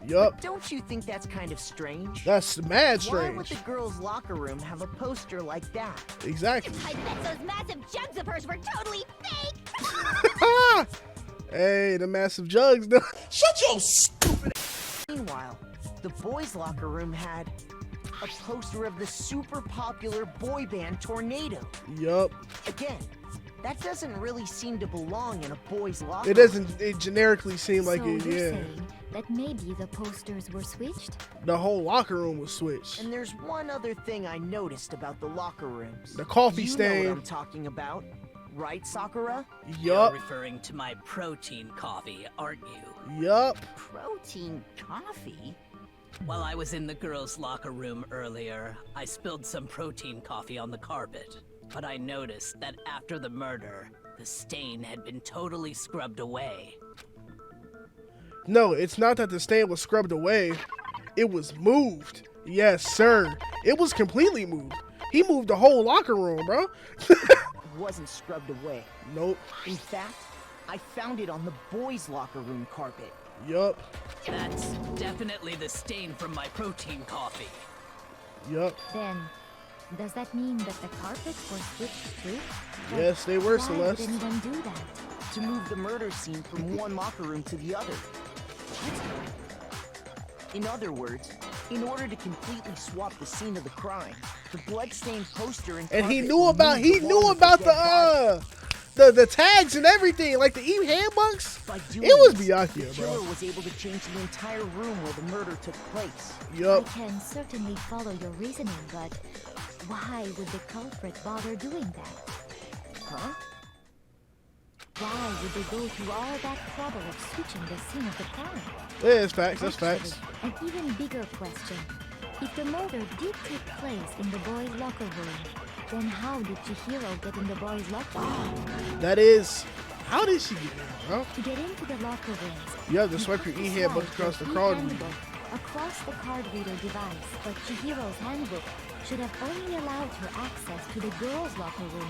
A: Yup.
F: Don't you think that's kind of strange?
A: That's mad
F: Why would
A: strange.
F: the girls' locker room have a poster like that?
A: Exactly.
H: I bet those massive jugs of hers were totally fake!
A: Hey, the massive jugs. Shut your stupid.
F: Meanwhile, the boys' locker room had a poster of the super popular boy band Tornado.
A: Yup.
F: Again, that doesn't really seem to belong in a boys' locker
A: It doesn't. It generically seem like
G: so
A: it.
G: you're
A: Yeah.
G: saying that maybe the posters were switched?
A: The whole locker room was switched.
F: And there's one other thing I noticed about the locker rooms.
A: The coffee
F: you
A: stain.
F: know what I'm talking about, right, Sakura?
D: You're
A: Yup.
D: referring to my protein coffee, aren't you?
A: Yup.
D: Protein coffee? While I was in the girls' locker room earlier, I spilled some protein coffee on the carpet. But I noticed that after the murder, the stain had been totally scrubbed away.
A: No, it's not that the stain was scrubbed away. It was moved. Yes, sir. It was completely moved. He moved the whole locker room, bro.
F: It wasn't scrubbed away.
A: Nope.
F: In fact, I found it on the boys' locker room carpet.
A: Yup.
D: That's definitely the stain from my protein coffee.
A: Yup.
G: Then, does that mean that the carpets were switched too? Like,
A: Yes, they were,
G: why
A: Celeste.
G: would anyone do that?
F: To move the murder scene from one locker room to the other. In other words, in order to completely swap the scene of the crime, the bloodstained poster and
A: And he
F: carpet
A: knew
F: were
A: about
F: moved along with
A: the
F: dead body.
A: the tags and everything, like the e-handbooks.
F: By doing
A: It was
F: this,
A: Byakuya,
F: the
A: bro.
F: killer was able to change the entire room where the murder took place.
A: Yup.
G: I can certainly follow your reasoning, but why would the culprit bother doing that?
F: Huh?
G: Why would they go through all that trouble of switching the scene of the crime?
A: Yeah, it's facts. That's facts.
G: Actually, an even bigger question. If the murder did take place in the boys' locker room, then how did Chihiro get in the boys' locker room?
A: That is. How did she get in, bro?
G: To get into the locker rooms,
A: You have to swipe your e-handbook across the crawl.
G: e-handbook across the card reader device, but Chihiro's handbook should have only allowed her access to the girls' locker room.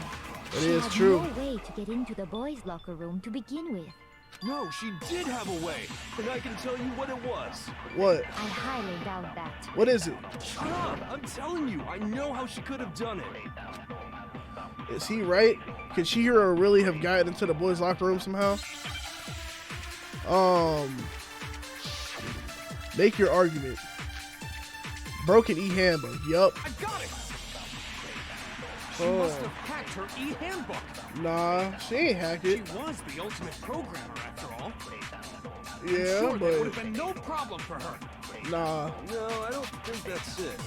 A: It
G: She
A: is
G: had
A: true.
G: no way to get into the boys' locker room to begin with.
E: No, she did have a way, and I can tell you what it was.
A: What?
G: I highly doubt that.
A: What is it?
E: Shut up! I'm telling you, I know how she could have done it.
A: Is he right? Could Chihiro really have gotten into the boys' locker room somehow? Make your argument. Broken e-handbook. Yup.
B: I got it! She must have hacked her e-handbook.
A: Nah, she ain't hacked it.
B: She was the ultimate programmer after all.
A: Yeah,
B: I'm sure that would
A: but
B: have been no problem for her.
A: nah.
E: No, I don't think that's it.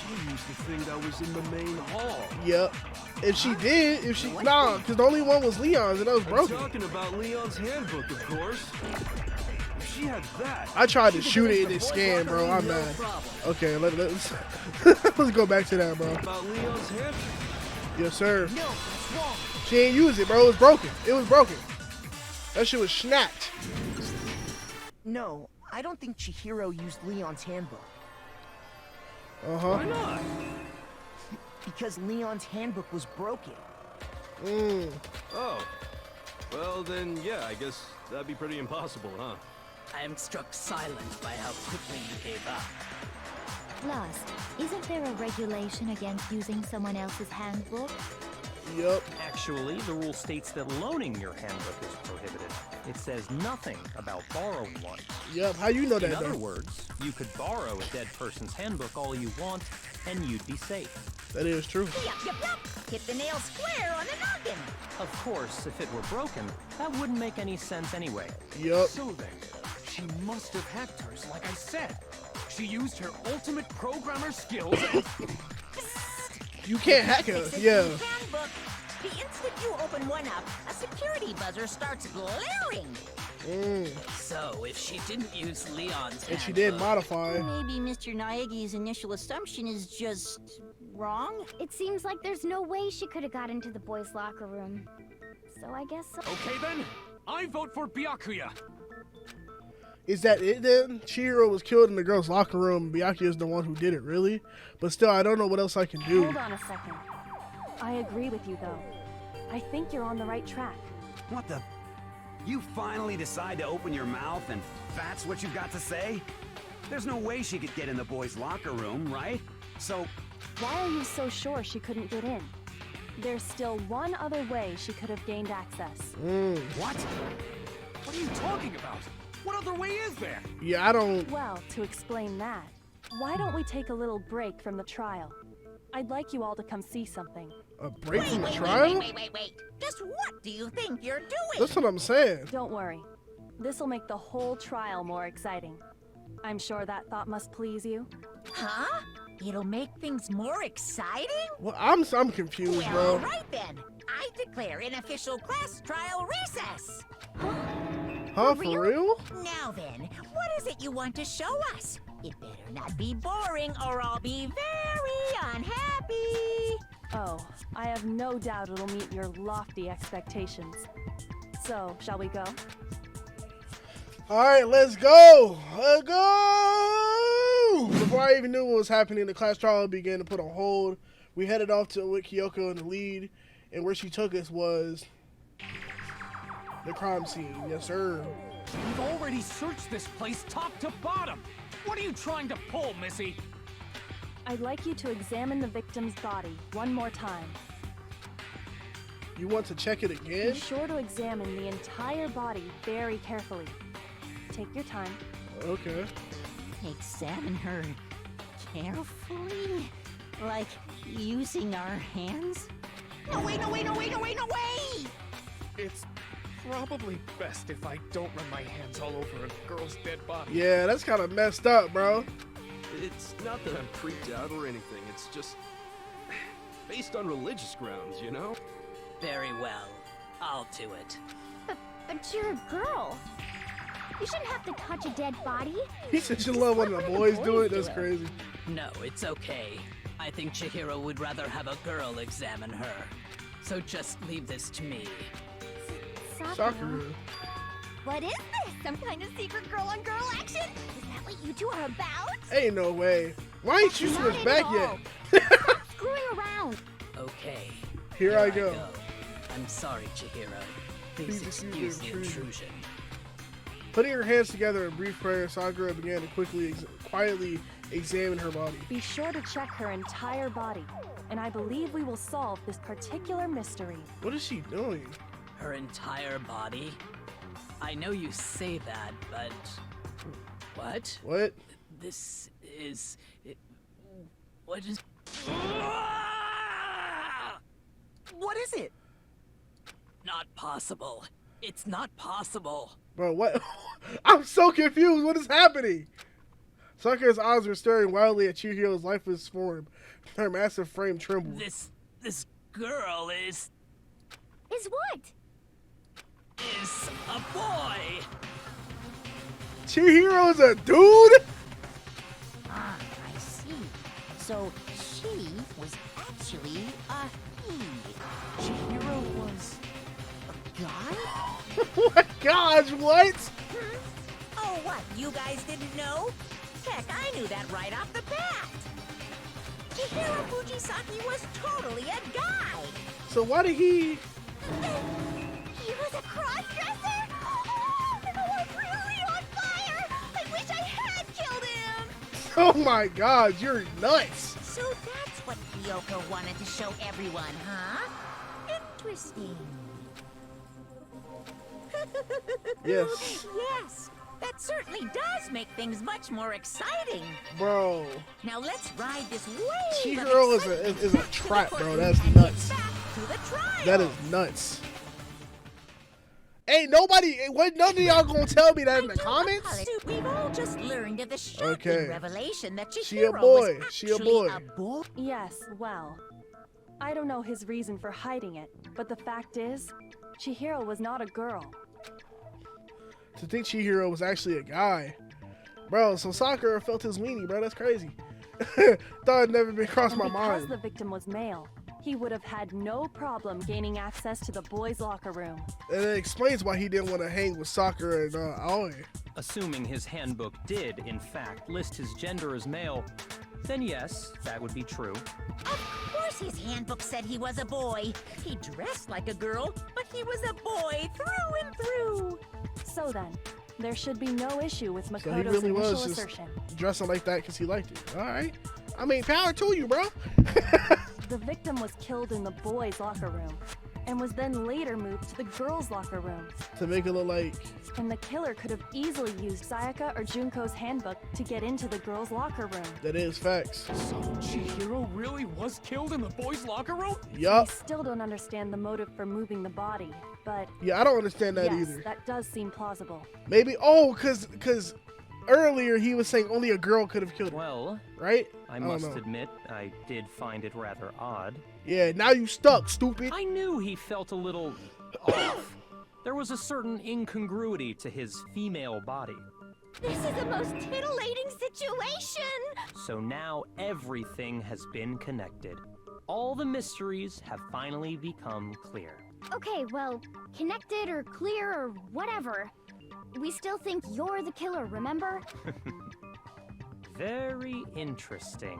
E: She used the thing that was in the main hall.
A: Yep. If she did, nah, because the only one was Leon's and that was
E: I'm
A: broken.
E: talking about Leon's handbook, of course. If she had that.
A: I tried to shoot it in this scan, bro. I'm mad. Okay, let's let's go back to that, bro.
E: About Leon's handbook.
A: Yes, sir.
B: No, that's wrong.
A: She ain't use it, bro. It was broken. It was broken. That shit was snapped.
F: No, I don't think Chihiro used Leon's handbook.
E: Why not?
F: Because Leon's handbook was broken.
E: Oh. Well, then, yeah, I guess that'd be pretty impossible, huh?
D: I am struck silent by how quickly you gave up.
G: Plus, isn't there a regulation against using someone else's handbook?
A: Yup.
I: Actually, the rule states that loaning your handbook is prohibited. It says nothing about borrowing one.
A: Yup. How you know that,
I: In other
A: though?
I: words, you could borrow a dead person's handbook all you want, and you'd be safe.
A: That is true.
C: Yup. Hit the nail square on the noggin.
I: Of course, if it were broken, that wouldn't make any sense anyway.
A: Yup.
B: So then, she must have hacked hers, like I said. She used her ultimate programmer skills.
A: You can't hack us. Yeah.
C: Handbook. The instant you open one up, a security buzzer starts glaring.
D: So, if she didn't use Leon's
A: And she did
D: handbook,
A: modify.
H: Maybe Mr. Naegi's initial assumption is just wrong?
G: It seems like there's no way she could have got into the boys' locker room. So I guess so.
B: Okay then, I vote for Byakuya.
A: Is that it then? Chihiro was killed in the girls' locker room. Byakuya is the one who did it, really? But still, I don't know what else I can do.
L: Hold on a second. I agree with you, though. I think you're on the right track.
J: What the? You finally decide to open your mouth and that's what you've got to say? There's no way she could get in the boys' locker room, right? So,
L: Why are you so sure she couldn't get in? There's still one other way she could have gained access.
J: what?
B: What are you talking about? What other way is there?
A: Yeah, I don't.
L: Well, to explain that, why don't we take a little break from the trial? I'd like you all to come see something.
A: A break from the
C: Wait.
A: trial?
C: Just what do you think you're doing?
A: That's what I'm saying.
L: Don't worry. This'll make the whole trial more exciting. I'm sure that thought must please you.
C: Huh? It'll make things more exciting?
A: Well, I'm confused,
C: Well,
A: bro.
C: all right then. I declare an official class trial recess.
A: Huh? For real?
C: Now then, what is it you want to show us? It better not be boring or I'll be very unhappy.
L: Oh, I have no doubt it'll meet your lofty expectations. So, shall we go?
A: All right, let's go. Let's go. Before I even knew what was happening, the class trial began to put on hold. We headed off to with Kyoko in the lead, and where she took us was the crime scene. Yes, sir.
B: We've already searched this place top to bottom. What are you trying to pull, Missy?
L: I'd like you to examine the victim's body one more time.
A: You want to check it again?
L: Be sure to examine the entire body very carefully. Take your time.
A: Okay.
C: Examine her carefully? Like using our hands? No way!
B: It's probably best if I don't run my hands all over a girl's dead body.
A: Yeah, that's kind of messed up, bro.
E: It's not that I'm freaked out or anything. It's just based on religious grounds, you know?
D: very well. I'll do it.
G: But you're a girl. You shouldn't have to touch a dead body.
A: He said you love when the boys do it. That's crazy.
D: No, it's okay. I think Chihiro would rather have a girl examine her. So just leave this to me.
A: Sakura.
H: What is this? Some kind of secret girl-on-girl action? Is that what you two are about?
A: Ain't no way. Why ain't you
H: Not
A: switched back
H: anymore.
A: yet?
H: Stop screwing around.
D: Okay.
A: Here I go.
D: I'm sorry, Chihiro. Please
A: Please
D: excuse the
A: intrusion.
D: intrusion.
A: Putting her hands together in brief prayer, Sakura began to quietly examine her body.
L: Be sure to check her entire body, and I believe we will solve this particular mystery.
A: What is she doing?
D: Her entire body? I know you say that, but... What?
A: What?
D: This is... What is...
F: What is it?
D: Not possible. It's not possible.
A: Bro, what? I'm so confused. What is happening? Sakura's eyes were staring wildly at Chihiro's lifeless form. Her massive frame trembled.
D: This girl is
H: Is what?
D: a boy.
A: Chihiro's a dude?
C: Ah, I see. So she was actually a he.
F: Chihiro was a guy?
A: Oh my gosh, what?
C: Oh, what? You guys didn't know? Heck, I knew that right off the bat. Chihiro Fujisaki was totally a guy.
A: So why did he...
H: He was a cross-dresser? Oh, I'm really on fire! I wish I had killed him!
A: Oh my god, you're nuts.
C: So that's what Kyoko wanted to show everyone, huh? Interesting.
A: Yes.
C: Yes, that certainly does make things much more exciting.
A: Bro.
C: Now let's ride this wave.
A: Chihiro is a trap, bro. That's nuts.
C: To the trial.
A: That is nuts. Ain't nobody, what, none of y'all gonna tell me that in the comments?
C: We've all just learned of the shocking
A: Okay.
C: revelation that Chihiro
A: She a boy.
C: was
A: She a
C: actually
A: boy.
C: a boy.
L: Yes, well, I don't know his reason for hiding it, but the fact is, Chihiro was not a girl.
A: To think Chihiro was actually a guy. Bro, so Sakura felt his weenie, bro. That's crazy. Thought it'd never been crossed my
L: Because
A: mind.
L: the victim was male, he would have had no problem gaining access to the boys' locker room.
A: And it explains why he didn't want to hang with Sakura and Aoi.
I: Assuming his handbook did, in fact, list his gender as male, then yes, that would be true.
C: Of course his handbook said he was a boy. He dressed like a girl, but he was a boy through and through.
L: So then, there should be no issue with
A: So he
L: Makoto's
A: really
L: initial
A: was just
L: assertion.
A: dressing like that because he liked it. All right. I mean, power to you, bro.
L: The victim was killed in the boys' locker room, and was then later moved to the girls' locker room.
A: To make it look like...
L: And the killer could have easily used Sayaka or Junko's handbook to get into the girls' locker room.
A: That is facts.
B: So Chihiro really was killed in the boys' locker room?
L: I
A: Yup.
L: still don't understand the motive for moving the body, but
A: Yeah, I don't understand that
L: yes,
A: either.
L: that does seem plausible.
A: Maybe, oh, because earlier he was saying only a girl could have killed him,
I: Well,
A: right?
I: I
A: don't
I: must
A: know.
I: admit, I did find it rather odd.
A: Yeah, now you stuck, stupid.
I: I knew he felt a little off. There was a certain incongruity to his female body.
H: This is the most titillating situation!
I: So now everything has been connected. All the mysteries have finally become clear.
H: Okay, well, connected or clear or whatever. We still think you're the killer, remember?
I: Very interesting.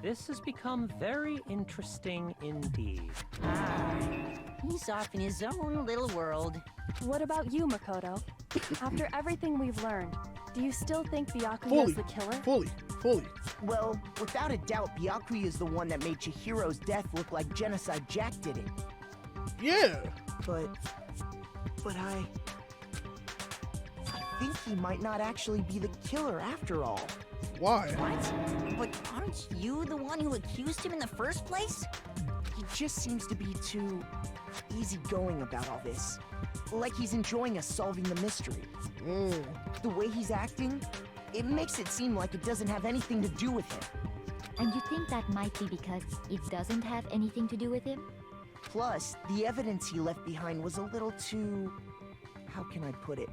I: This has become very interesting indeed.
C: He's off in his own little world.
L: What about you, Makoto? After everything we've learned, do you still think Byakuya
A: Fully,
L: is the killer?
A: fully.
F: Well, without a doubt, Byakuya is the one that made Chihiro's death look like Genocide Jack did it.
A: Yeah.
F: But I think he might not actually be the killer after all.
A: Why?
C: What? But aren't you the one who accused him in the first place?
F: He just seems to be too easygoing about all this. Like he's enjoying us solving the mystery. The way he's acting, it makes it seem like it doesn't have anything to do with him.
G: And you think that might be because it doesn't have anything to do with him?
F: Plus, the evidence he left behind was a little too... how can I put it?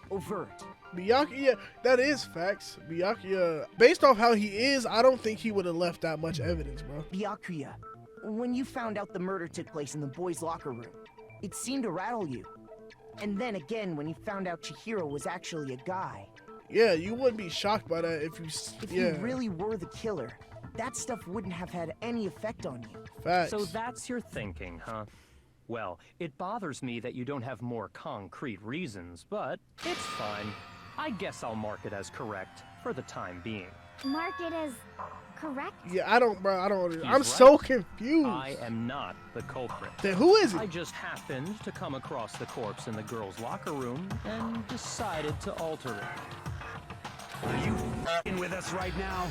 F: Overt.
A: Byakuya, that is facts. Byakuya, based off how he is, I don't think he would have left that much evidence, bro.
F: Byakuya, when you found out the murder took place in the boys' locker room, it seemed to rattle you. And then again, when you found out Chihiro was actually a guy,
A: Yeah, you wouldn't be shocked by that if you.
F: If
A: Yeah.
F: you really were the killer, that stuff wouldn't have had any effect on you.
A: Facts.
I: So that's your thinking, huh? Well, it bothers me that you don't have more concrete reasons, but it's fine. I guess I'll mark it as correct for the time being.
G: Mark it as correct?
A: Yeah, I don't, bro. I don't.
I: He's
A: I'm
I: right.
A: so confused.
I: I am not the culprit.
A: Then who is
I: I
A: it?
I: just happened to come across the corpse in the girls' locker room and decided to alter it.
J: Are you f***ing with us right now?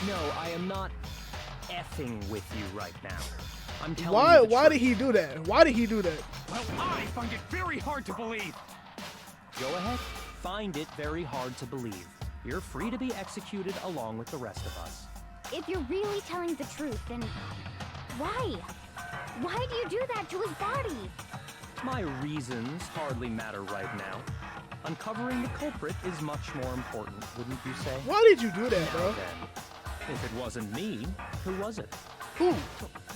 I: No, I am not effing with you right now. I'm telling
A: Why?
I: you the
A: Why
I: truth.
A: did he do that? Why did he do that?
B: Well, I find it very hard to believe.
I: Go ahead. Find it very hard to believe. You're free to be executed along with the rest of us.
G: If you're really telling the truth, then why? Why do you do that to his body?
I: My reasons hardly matter right now. Uncovering the culprit is much more important, wouldn't you say?
A: Why did you do that,
I: Now
A: bro?
I: then, if it wasn't me, who was it?
A: Who?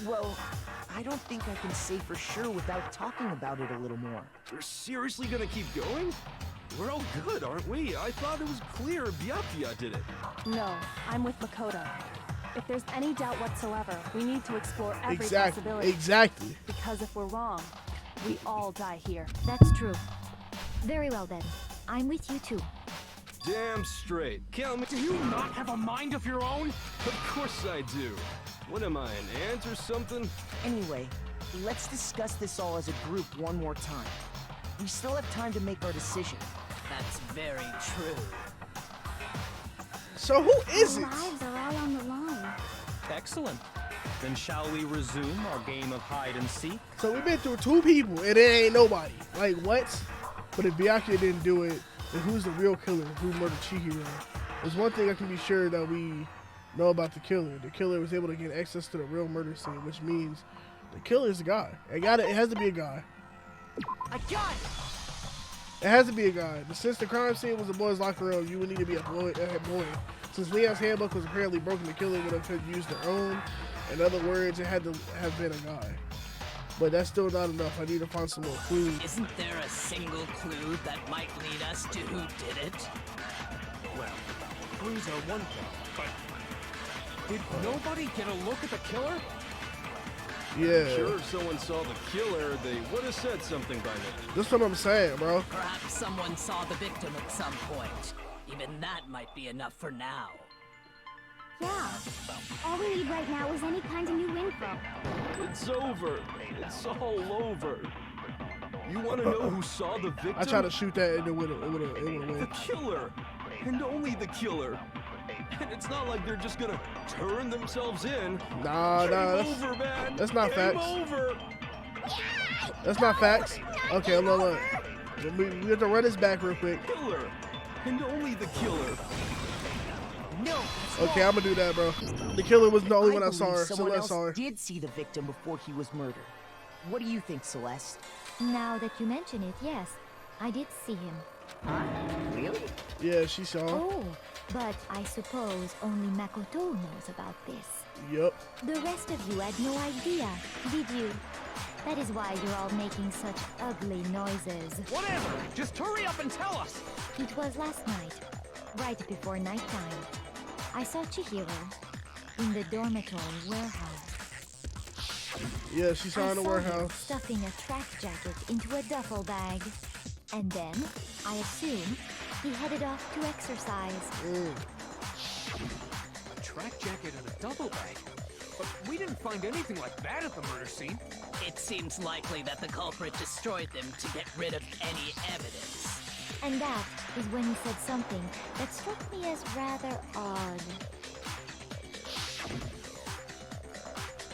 F: Well, I don't think I can say for sure without talking about it a little more.
E: We're seriously gonna keep going? We're all good, aren't we? I thought it was clear Byakuya did it.
L: No, I'm with Makoto. If there's any doubt whatsoever, we need to explore every
A: Exactly.
L: possibility.
A: Exactly.
L: Because if we're wrong, we all die here.
G: That's true. Very well then. I'm with you too.
E: Damn straight. Kill me.
B: Do you not have a mind of your own?
E: Of course I do. What am I, an ant or something?
F: Anyway, let's discuss this all as a group one more time. We still have time to make our decision.
D: That's very true.
A: So who is
G: Our
A: it?
G: lives are all on the line.
I: Excellent. Then shall we resume our game of hide and seek?
A: So we've been through 2 people and it ain't nobody. Like what? But if Byakuya didn't do it, then who's the real killer? Who murdered Chihiro? There's one thing I can be sure that we know about the killer. The killer was able to get access to the real murder scene, which means the killer is a guy. It has to be a guy.
F: I got it!
A: It has to be a guy. But since the crime scene was a boys' locker room, you would need to be a boy. Since Leon's handbook was apparently broken, the killer would have used their own. In other words, it had to have been a guy. But that's still not enough. I need to find some more clues.
D: Isn't there a single clue that might lead us to who did it?
B: Well, clues are one thing, but did nobody get a look at the killer?
A: Yeah.
E: Sure, if someone saw the killer, they would have said something by now.
A: That's what I'm saying, bro.
D: Perhaps someone saw the victim at some point. Even that might be enough for now.
G: Yeah. All we need right now is any kind of new info.
E: It's over. It's all over. You want to know who saw the victim?
A: I tried to shoot that and it would
E: The
A: have.
E: killer. And only the killer. And it's not like they're just gonna turn themselves in.
A: Nah,
E: Game over, man.
A: that's not
E: Game
A: facts.
E: over.
A: That's not facts. Okay, look. We have to run this back real quick.
E: Killer. And only the killer.
F: No!
A: Okay, I'm gonna do that, bro. The killer was the only one I saw
F: believe
A: her.
F: someone
A: Celeste saw her.
F: else did see the victim before he was murdered. What do you think, Celeste?
G: Now that you mention it, yes, I did see him.
F: Really?
A: Yeah, she saw him.
G: Oh, but I suppose only Makoto knows about this.
A: Yep.
G: The rest of you had no idea, did you? That is why you're all making such ugly noises.
B: Whatever! Just hurry up and tell us!
G: It was last night, right before nighttime. I saw Chihiro in the dormitory warehouse.
A: Yeah, she saw her in the
G: I saw him
A: warehouse.
G: stuffing a track jacket into a duffel bag. And then, I assume, he headed off to exercise.
B: A track jacket and a duffel bag? But we didn't find anything like that at the murder scene.
D: It seems likely that the culprit destroyed them to get rid of any evidence.
G: And that is when he said something that struck me as rather odd.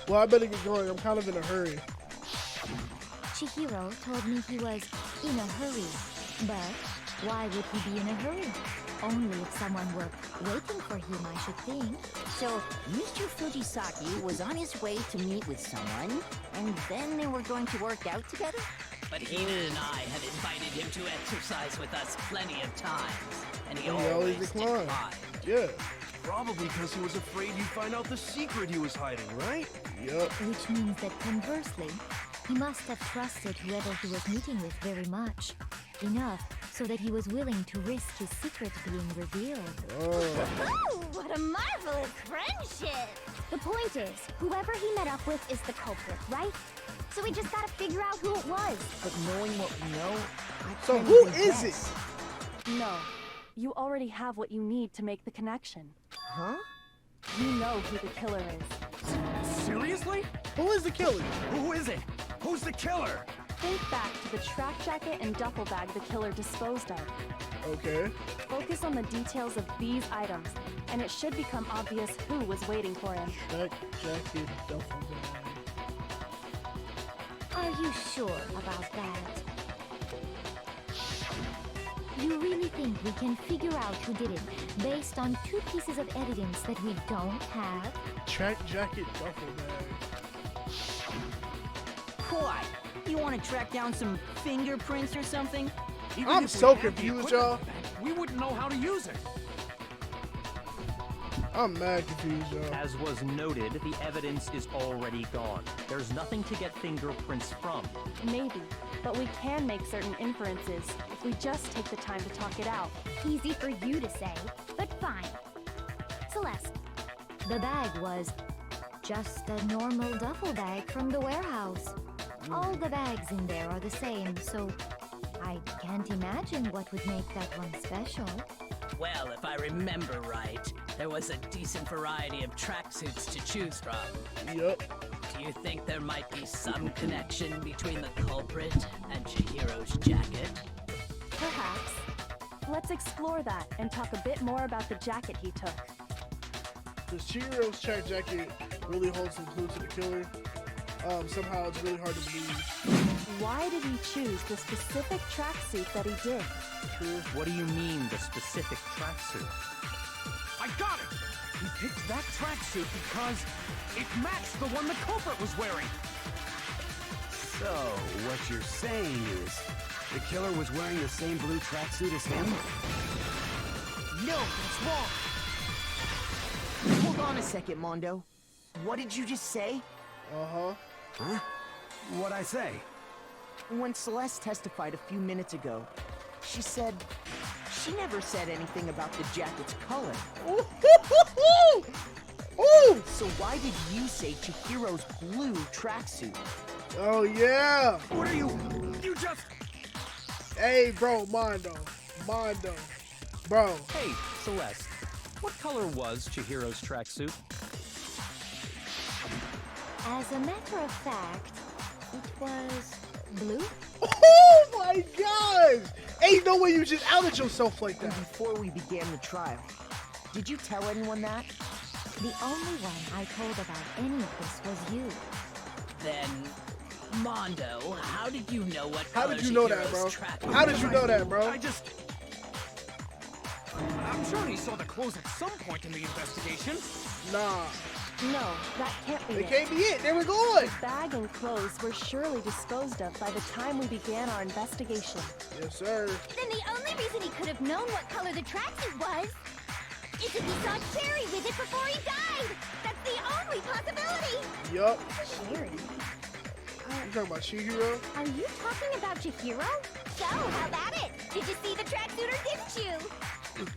A: Well, I better get going. I'm kind of in a hurry.
G: Chihiro told me he was in a hurry. But why would he be in a hurry? Only if someone were waiting for him, I should think.
C: So, Mr. Fujisaki was on his way to meet with someone, and then they were going to work out together?
D: But Hina and I had invited him to exercise with us plenty of times, and he
A: And he always
D: always
A: declined.
D: declined.
A: Yeah.
E: Probably because he was afraid you'd find out the secret he was hiding, right?
A: Yep.
G: Which means that conversely, he must have trusted whoever he was meeting with very much. Enough so that he was willing to risk his secret being revealed.
H: Oh, what a marvelous friendship!
G: The point is, whoever he met up with is the culprit, right? So we just gotta figure out who it was.
F: But knowing what we know, I
A: So
F: can't
A: who
F: even
A: is
F: guess.
A: it?
L: No. You already have what you need to make the connection.
F: Huh?
L: You know who the killer is.
J: Seriously?
A: Who is the killer?
J: Who is it? Who's the killer?
L: Think back to the track jacket and duffel bag the killer disposed of.
A: Okay.
L: Focus on the details of these items, and it should become obvious who was waiting for him.
A: Track jacket, duffel bag.
G: Are you sure about that? You really think we can figure out who did it based on 2 pieces of evidence that we don't have?
A: Track jacket, duffel bag.
F: Why? You want to track down some fingerprints or something?
B: Even
A: I'm
B: if we
A: so
B: had the
A: confused,
B: equipment,
A: y'all.
B: we wouldn't know how to use it.
A: I'm mad confused, y'all.
I: As was noted, the evidence is already gone. There's nothing to get fingerprints from.
L: Maybe, but we can make certain inferences if we just take the time to talk it out.
G: Easy for you to say, but fine. Celeste, the bag was just a normal duffel bag from the warehouse. All the bags in there are the same, so I can't imagine what would make that one special.
D: Well, if I remember right, there was a decent variety of tracksuits to choose from.
A: Yup.
D: Do you think there might be some connection between the culprit and Chihiro's jacket?
L: Perhaps. Let's explore that and talk a bit more about the jacket he took.
A: Does Chihiro's track jacket really hold some clue to the killer? Somehow it's really hard to believe.
L: Why did he choose the specific tracksuit that he did?
I: What do you mean, the specific tracksuit?
B: I got it! He picked that tracksuit because it matched the one the culprit was wearing.
J: So, what you're saying is, the killer was wearing the same blue tracksuit as him?
F: No, that's wrong. Hold on a second, Mondo. What did you just say?
A: Uh-huh.
J: Huh? What'd I say?
F: When Celeste testified a few minutes ago, she said she never said anything about the jacket's color.
A: Ooh!
F: So why did you say Chihiro's blue tracksuit?
A: Oh, yeah!
J: What are you just...
A: Hey, bro, Mondo. Bro.
I: Hey, Celeste, what color was Chihiro's tracksuit?
G: As a matter of fact, it was blue.
A: Oh my gosh! Ain't no way you just outed yourself like
F: And
A: that.
F: before we began the trial, did you tell anyone that?
G: The only one I told about any of this was you.
D: Then, Mondo, how did you know what
A: How
D: color
A: did you know that,
D: Chihiro's
A: bro?
D: tracksuit
A: How did you know that, bro?
B: I'm sure he saw the clothes at some point in the investigation.
A: Nah,
L: No, that can't be
A: it
L: it.
A: can't be it. They were gone.
L: The bag and clothes were surely disposed of by the time we began our investigation.
A: Yes, sir.
H: Then the only reason he could have known what color the tracksuit was is if he saw Cherry with it before he died. That's the only possibility.
A: Yup.
H: Cherry?
A: You talking about Chihiro?
H: Are you talking about Chihiro? So, how about it? Did you see the tracksuit or didn't you?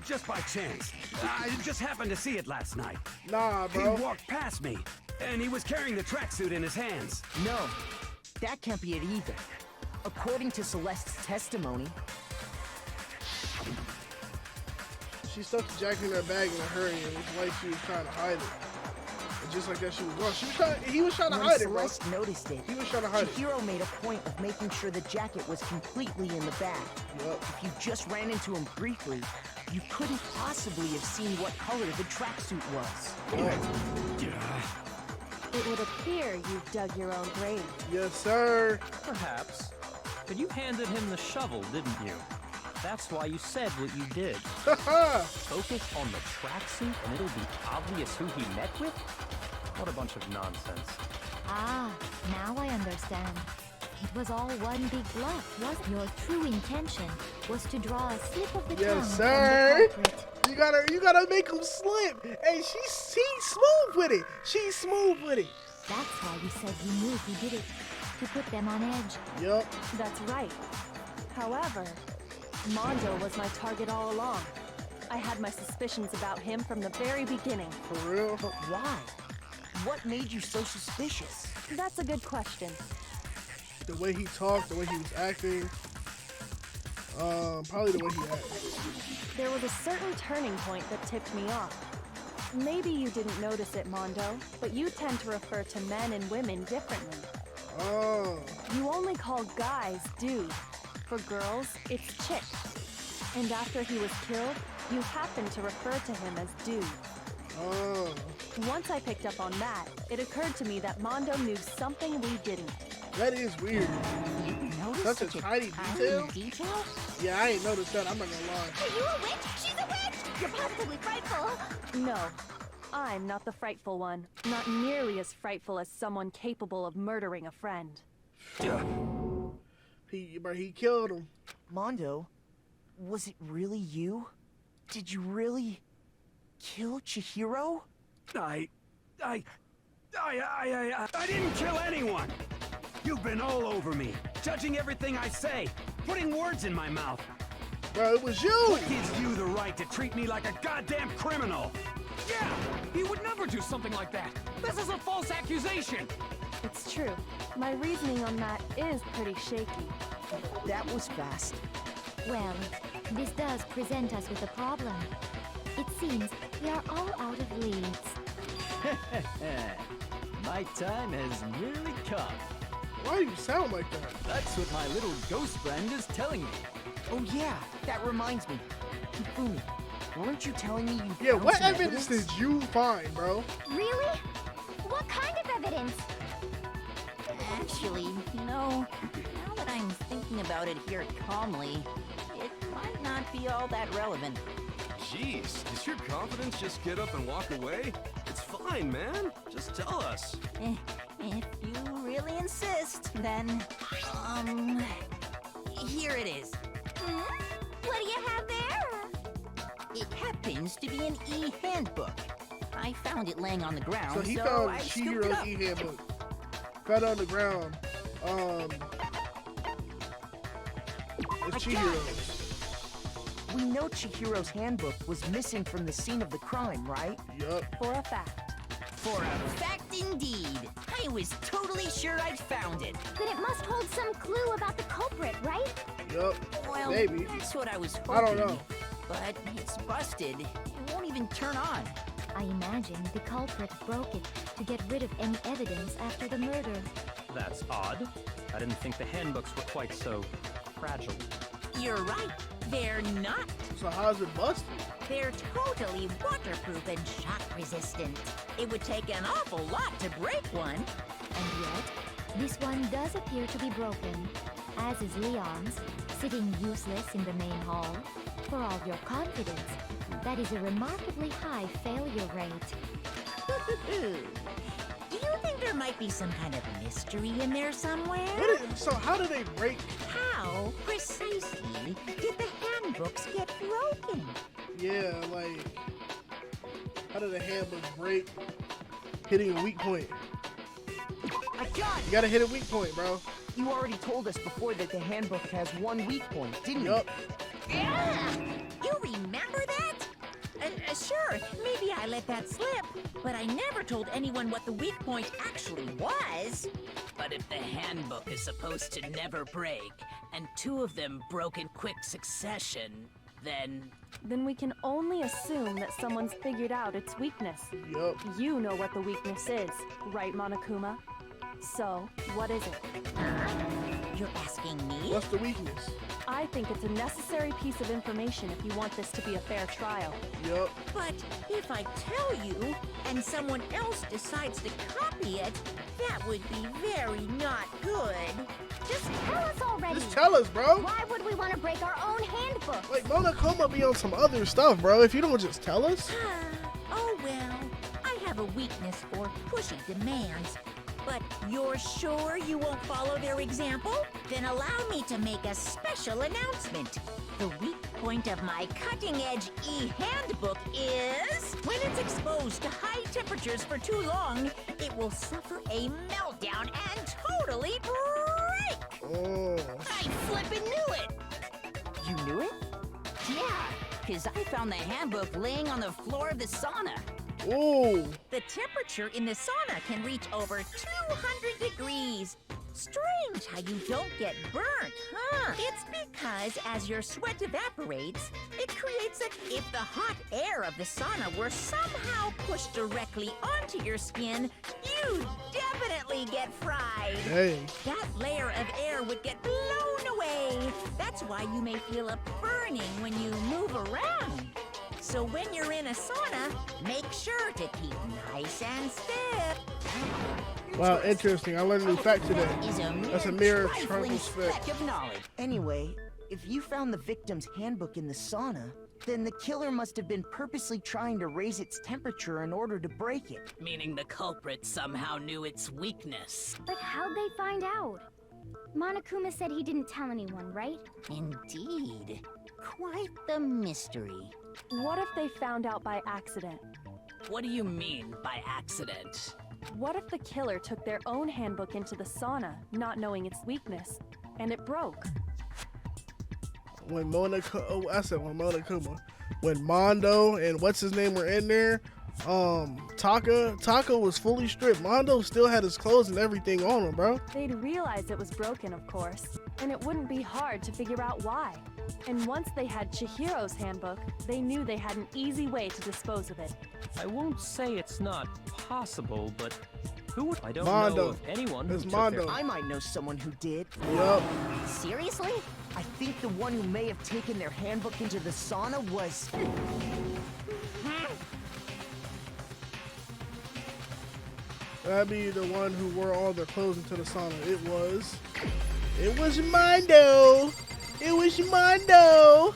J: Just by chance. I just happened to see it last night.
A: Nah,
J: He
A: bro.
J: walked past me, and he was carrying the tracksuit in his hands.
F: No, that can't be it either. According to Celeste's testimony,
A: She stuffed the jacket in her bag in a hurry, and it was like she was trying to hide it. And just like that, she was gone. He was trying to
F: when
A: hide it, bro.
F: Celeste noticed it,
A: He was trying to hide it.
F: Chihiro made a point of making sure the jacket was completely in the bag.
A: Yup.
F: If you just ran into him briefly, you couldn't possibly have seen what color the tracksuit was.
L: It would appear you've dug your own grave.
A: Yes, sir.
I: Perhaps. But you handed him the shovel, didn't you? That's why you said what you did. Focus on the tracksuit and it'll be obvious who he met with? What a bunch of nonsense.
G: Ah, now I understand. It was all one big bluff, wasn't your true intention was to draw a slip of the tongue
A: Yes, sir.
G: from the culprit.
A: You gotta make him slip. Hey, she's smooth with it. She's smooth with it.
G: That's why you said you knew who did it, to put them on edge.
A: Yup.
L: That's right. However, Mondo was my target all along. I had my suspicions about him from the very beginning.
A: For real?
F: But why? What made you so suspicious?
L: That's a good question.
A: The way he talked, the way he was acting. Probably the way he acted.
L: There was a certain turning point that tipped me off. Maybe you didn't notice it, Mondo, but you tend to refer to men and women differently.
A: Oh.
L: You only call guys dude. For girls, it's chick. And after he was killed, you happened to refer to him as dude.
A: Oh.
L: Once I picked up on that, it occurred to me that Mondo knew something we didn't.
A: That is weird.
C: You noticed
A: Such a tiny detail? Yeah, I ain't noticed that. I'm not gonna lie.
H: Are you a witch? She's a witch! You're positively frightful!
L: No, I'm not the frightful one. Not nearly as frightful as someone capable of murdering a friend.
A: He killed him.
F: Mondo, was it really you? Did you really kill Chihiro?
J: I didn't kill anyone! You've been all over me, judging everything I say, putting words in my mouth.
A: Bro, it was you!
J: What gives you the right to treat me like a goddamn criminal?
B: Yeah! He would never do something like that! This is a false accusation!
L: It's true. My reasoning on that is pretty shaky.
F: That was fast.
G: Well, this does present us with a problem. It seems we are all out of leads.
B: My time has nearly come.
A: Why do you sound like that?
B: That's what my little ghost friend is telling me.
F: Oh yeah, that reminds me. Takumi, weren't you telling me you
A: Yeah,
F: found
A: what
F: some
A: evidence did you find, bro?
H: Really? What kind of evidence?
C: Actually, you know, now that I'm thinking about it here calmly, it might not be all that relevant.
E: Jeez, does your confidence just get up and walk away? It's fine, man. Just tell us.
C: If you really insist, then, here it is.
H: What do you have there?
C: It happens to be an e-handbook. I found it laying on the ground,
A: So he
C: so
A: found
C: I scooped it
A: Chihiro's
C: up.
A: e-handbook. Found it on the ground. It's Chihiro's.
F: We know Chihiro's handbook was missing from the scene of the crime, right?
A: Yup.
L: For a fact.
C: For a fact indeed. I was totally sure I'd found it.
H: Then it must hold some clue about the culprit, right?
A: Yup.
C: Well,
A: Maybe.
C: that's what I was hoping.
A: I don't know.
C: But it's busted. It won't even turn on.
G: I imagine the culprit broke it to get rid of any evidence after the murder.
I: That's odd. I didn't think the handbooks were quite so fragile.
C: You're right. They're not.
A: So how's it busted?
C: They're totally waterproof and shock resistant. It would take an awful lot to break one.
G: And yet, this one does appear to be broken, as is Leon's, sitting useless in the main hall. For all your confidence, that is a remarkably high failure rate.
C: Do you think there might be some kind of mystery in there somewhere?
A: So how do they break?
C: How precisely did the handbooks get broken?
A: Yeah, like, how did the handbook break? Hitting a weak point.
F: I got it!
A: You gotta hit a weak point, bro.
F: You already told us before that the handbook has one weak point, didn't
A: Yup.
C: Yeah! You remember that? Sure, maybe I let that slip, but I never told anyone what the weak point actually was. But if the handbook is supposed to never break, and two of them broke in quick succession, then...
L: Then we can only assume that someone's figured out its weakness.
A: Yup.
L: You know what the weakness is, right, Monokuma? So, what is it?
C: You're asking me?
A: What's the weakness?
L: I think it's a necessary piece of information if you want this to be a fair trial.
A: Yup.
C: But if I tell you, and someone else decides to copy it, that would be very not good.
H: Just tell us already.
A: Just tell us, bro.
H: Why would we want to break our own handbook?
A: Like, Monokuma be on some other stuff, bro. If you don't just tell us.
C: Oh well, I have a weakness for pushy demands. But you're sure you won't follow their example? Then allow me to make a special announcement. The weak point of my cutting-edge e-handbook is... when it's exposed to high temperatures for too long, it will suffer a meltdown and totally break!
A: Oh.
C: I flippin' knew it!
F: You knew it?
D: Yeah, because I found the handbook laying on the floor of the sauna.
A: Ooh.
C: The temperature in the sauna can reach over 200 degrees. Strange how you don't get burnt, huh? It's because as your sweat evaporates, it creates if the hot air of the sauna were somehow pushed directly onto your skin, you'd definitely get fried.
A: Hey.
C: That layer of air would get blown away. That's why you may feel a burning when you move around. So when you're in a sauna, make sure to keep nice and stiff.
A: Wow, interesting. I learned a new fact today. That's a mere
F: trifling
A: trifle
F: speck of knowledge. Anyway, if you found the victim's handbook in the sauna, then the killer must have been purposely trying to raise its temperature in order to break it.
D: Meaning the culprit somehow knew its weakness.
G: But how'd they find out? Monokuma said he didn't tell anyone, right?
C: Indeed. Quite the mystery.
L: What if they found out by accident?
D: What do you mean by accident?
L: What if the killer took their own handbook into the sauna, not knowing its weakness, and it broke?
A: When Mondo and what's his name were in there, Taka was fully stripped. Mondo still had his clothes and everything on him, bro.
L: They'd realize it was broken, of course, and it wouldn't be hard to figure out why. And once they had Chihiro's handbook, they knew they had an easy way to dispose of it.
I: I won't say it's not possible, but who would... I don't
A: Mondo.
I: know of anyone who
A: It's
I: took
A: Mondo.
F: I might know someone who did.
A: Yup.
F: Seriously? I think the one who may have taken their handbook into the sauna was...
A: That'd be the one who wore all their clothes into the sauna. It was Mondo. It was Mondo.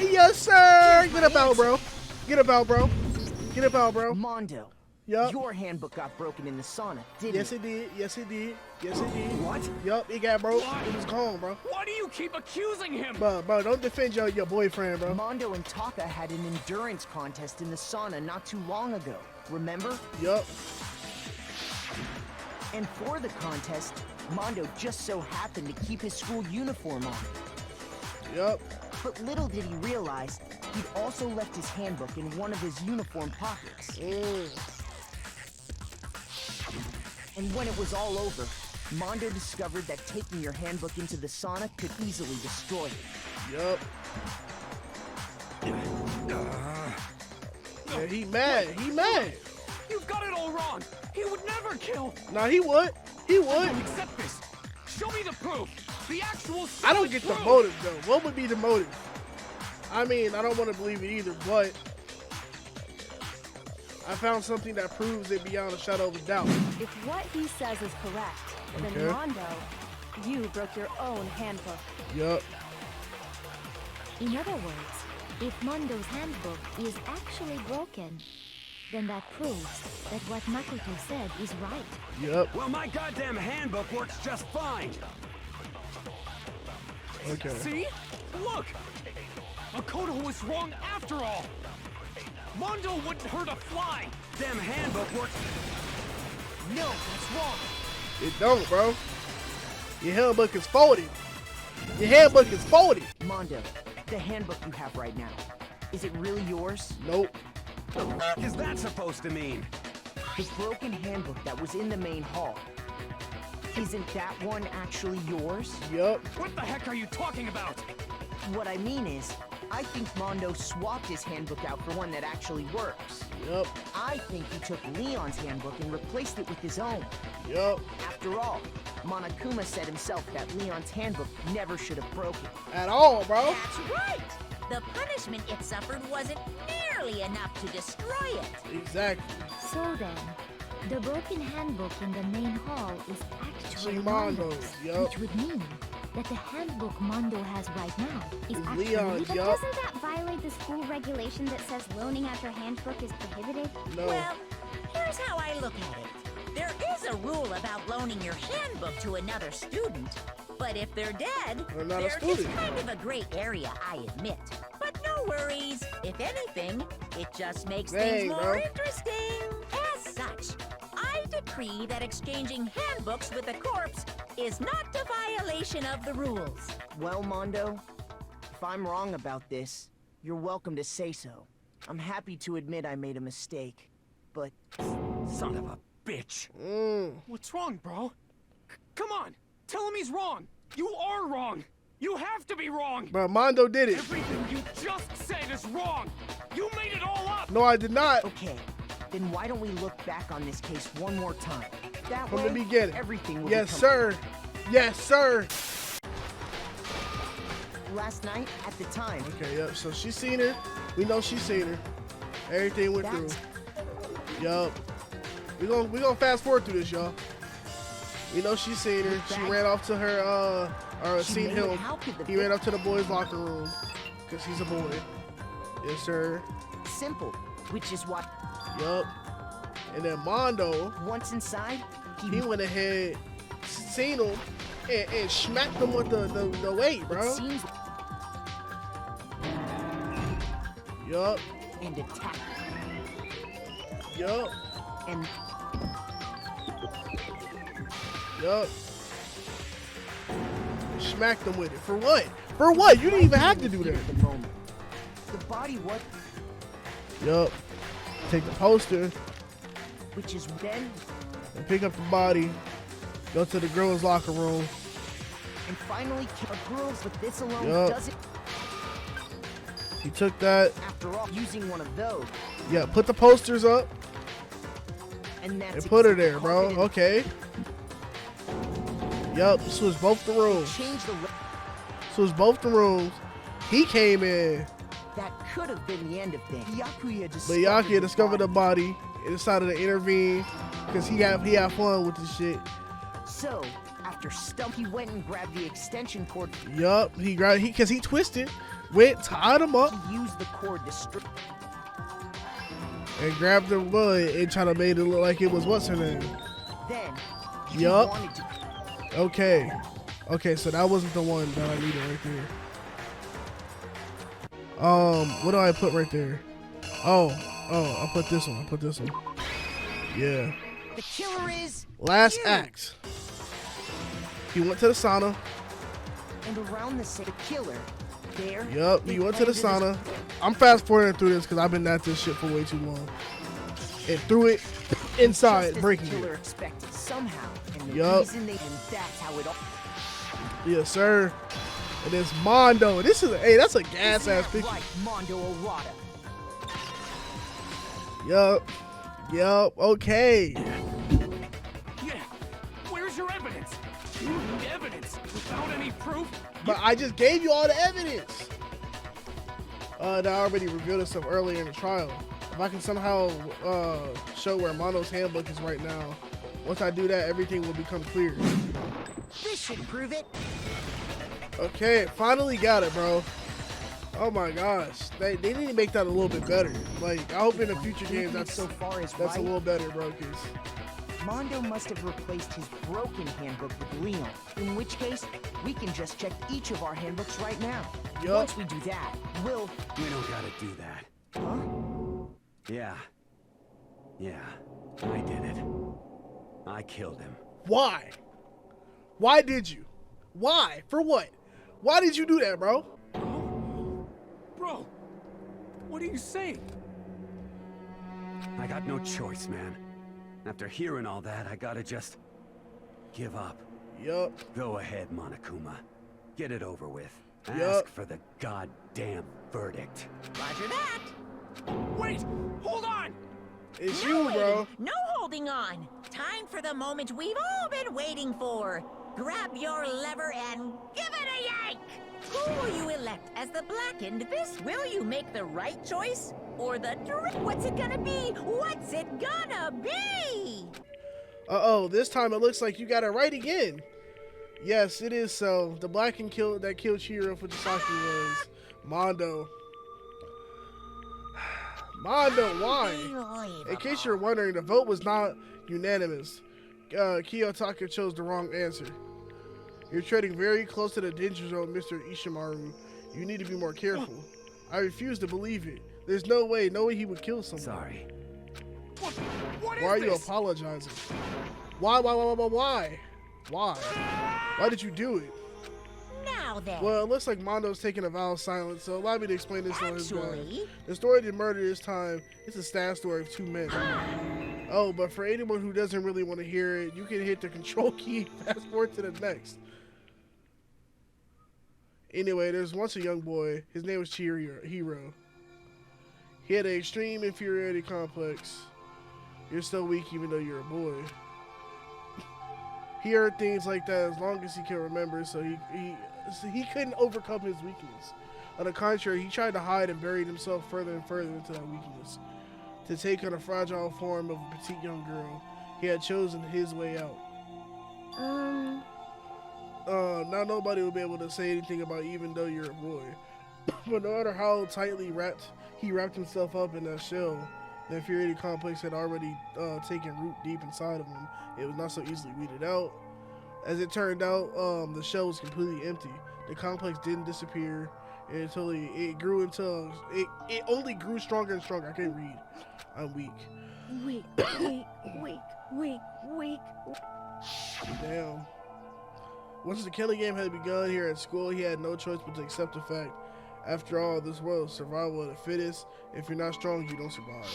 A: Yes, sir. Get up out, bro. Get up out, bro. Get up out, bro.
F: Mondo.
A: Yup.
F: Your handbook got broken in the sauna, didn't
A: Yes,
F: it?
A: it did. Yes, it did. Yes, it did.
J: What?
A: Yup, it got broke. It was gone, bro.
B: Why do you keep accusing him?
A: Bro, don't defend your boyfriend, bro.
F: Mondo and Taka had an endurance contest in the sauna not too long ago. Remember?
A: Yup.
F: And for the contest, Mondo just so happened to keep his school uniform on.
A: Yup.
F: But little did he realize, he'd also left his handbook in one of his uniform pockets. And when it was all over, Mondo discovered that taking your handbook into the sauna could easily destroy it.
A: Yup. Yeah, he mad. He mad.
B: You've got it all wrong. He would never kill.
A: Nah, he would. He
B: I
A: would.
B: don't accept this. Show me the proof. The actual.
A: I don't get the
B: proof.
A: motive, though. What would be the motive? I mean, I don't want to believe it either, but I found something that proves it beyond a shadow of a doubt.
L: If what he says is correct,
A: Okay.
L: then Mondo, you broke your own handbook.
A: Yup.
G: In other words, if Mondo's handbook is actually broken, then that proves that what Makoto said is right.
A: Yup.
J: Well, my goddamn handbook works just fine.
A: Okay.
B: See? Look. Makoto was wrong after all. Mondo wouldn't hurt a fly.
J: Damn handbook works.
F: No, that's wrong.
A: It don't, bro. Your handbook is faulty. Your handbook is faulty.
F: Mondo, the handbook you have right now, is it really yours?
A: Nope.
J: What is that supposed to mean?
F: The broken handbook that was in the main hall. Isn't that one actually yours?
A: Yup.
B: What the heck are you talking about?
F: What I mean is, I think Mondo swapped his handbook out for one that actually works.
A: Yup.
F: I think he took Leon's handbook and replaced it with his own.
A: Yup.
F: After all, Monokuma said himself that Leon's handbook never should have broken.
A: At all, bro.
C: That's right. The punishment it suffered wasn't nearly enough to destroy it.
A: Exactly.
G: So then, the broken handbook in the main hall is actually
A: Mondo's,
G: Mondo's,
A: yup.
G: which would mean that the handbook Mondo has right now is
A: Is
G: actually
A: Leon's,
G: But
A: yup.
G: doesn't that violate the school regulation that says loaning out your handbook is prohibited?
A: No.
C: Well, here's how I look at it. There is a rule about loaning your handbook to another student, but if they're dead,
A: They're not a
C: there is
A: student.
C: kind of a gray area, I admit. But no worries. If anything, it just makes
A: Dang,
C: things more
A: bro.
C: interesting. As such, I decree that exchanging handbooks with a corpse is not a violation of the rules.
F: Well, Mondo, If I'm wrong about this, you're welcome to say so. I'm happy to admit I made a mistake, but...
B: Son of a bitch. What's wrong, bro? Come on, tell him he's wrong. You are wrong. You have to be wrong.
A: But Mondo did it.
B: Everything you just said is wrong. You made it all up.
A: No, I did not.
F: Okay, then why don't we look back on this case one more time? That
A: From
F: way,
A: the beginning.
F: everything will
A: Yes,
F: become
A: sir. Yes, sir.
F: last night at the time.
A: Okay, yep. So she's seen her. We know she's seen her. Everything went through. Yup. We gonna fast forward through this, y'all. We know she's seen her. She ran off to her or seen him. He ran up to the boys' locker room because he's a boy. Yes, sir.
F: Simple, which is what.
A: Yup. And then Mondo,
F: once inside,
A: he went ahead, seen him, and smacked him with the weight, bro.
F: It seems.
A: Yup.
F: And attack.
A: Yup.
F: And.
A: Yup. Smacked him with it. For what? For what? You didn't even have to do that.
F: At the moment. The body what?
A: Yup. Take the poster.
F: Which is then.
A: And pick up the body. Go to the girls' locker room.
F: And finally kill girls, but this alone doesn't.
A: He took that.
F: After all, using one of those.
A: Yeah, put the posters up.
F: And that's
A: put her there, bro. Okay. Yup, this was both the rooms. This was both the rooms. He came in.
F: That could have been the end of things.
A: Byakuya discovered the body and decided to intervene because he had fun with this shit.
F: So, after he went and grabbed the extension cord.
A: Yup, because he twisted, went, tied him up.
F: He used the cord to strip.
A: And grabbed the wood and tried to make it look like it was what's her name.
F: Then,
A: yup. Okay. Okay, so that wasn't the one that I needed right there. What do I put right there? Oh, I put this one. Yeah.
F: The killer is
A: last act. He went to the sauna.
F: And around the killer, there.
A: Yup, he went to the sauna. I'm fast forwarding through this because I've been at this shit for way too long. And threw it inside, breaking
F: the killer
A: it.
F: Expected somehow. And the
A: yup.
F: Reason and that's how it all.
A: Yes, sir. And it's Mondo. This is that's a gas ass picture.
F: Right, Mondo Arata.
A: Yup. Okay.
B: Yeah. Where's your evidence? You need evidence without any proof.
A: But I just gave you all the evidence. That I already revealed this stuff earlier in the trial. If I can somehow show where Mondo's handbook is right now, once I do that, everything will become clear.
F: This should prove it.
A: Okay, finally got it, bro. Oh my gosh, they need to make that a little bit better. Like, I hope in the future games that's a little better, bro. Cause
F: Mondo must have replaced his broken handbook with Leon. In which case, we can just check each of our handbooks right now.
A: Yup.
F: Once we do that,
J: We don't gotta do that.
F: Huh?
J: Yeah, I did it. I killed him.
A: Why? Why did you? Why? For what? Why did you do that, bro?
B: Bro, what are you saying?
J: I got no choice, man. After hearing all that, I gotta just give up.
A: Yup.
J: Go ahead, Monokuma. Get it over with.
A: Yup.
J: Ask for the goddamn verdict.
C: Roger that.
B: Wait, hold on.
A: It's
C: No
A: you,
C: waiting,
A: bro.
C: No holding on. Time for the moment we've all been waiting for. Grab your lever and give it a yank! Who will you elect as the blackened beast? Will you make the right choice? Or the what's it gonna be? What's it gonna be?
A: Uh-oh, this time it looks like you got it right again. Yes, it is so. The blackened that killed Chihiro Fujisaki was Mondo. Mondo, why? In case you're wondering, the vote was not unanimous. Kiyotaka chose the wrong answer. You're treading very close to the danger zone, Mr. Ishimaru. You need to be more careful. I refuse to believe it. There's no way he would kill someone.
J: Sorry.
B: What
A: Why are
B: is
A: you
B: this?
A: apologizing? Why? Why did you do it?
C: Now now then.
A: Well, it looks like Mondo's taking a vow of silence, so allow me to explain this on his behalf.
C: Actually,
A: The story of the murder this time is a sad story of 2 men. Oh, but for anyone who doesn't really want to hear it, you can hit the control key, fast forward to the next. Anyway, there's once a young boy. His name was Chihiro. He had an extreme inferiority complex. You're so weak even though you're a boy. He heard things like that as long as he can remember, so he couldn't overcome his weakness. On the contrary, he tried to hide and buried himself further and further into that weakness. To take on a fragile form of a petite young girl, he had chosen his way out. Now nobody will be able to say anything about even though you're a boy. But no matter how tightly he wrapped himself up in that shell, the inferiority complex had already taken root deep inside of him. It was not so easily weeded out. As it turned out, the shell was completely empty. The complex didn't disappear until it grew until it only grew stronger and stronger. I can't read. I'm weak.
L: Weak.
A: Damn. Once the killing game had begun here at school, he had no choice but to accept the fact. After all, this world is survival of the fittest. If you're not strong, you don't survive.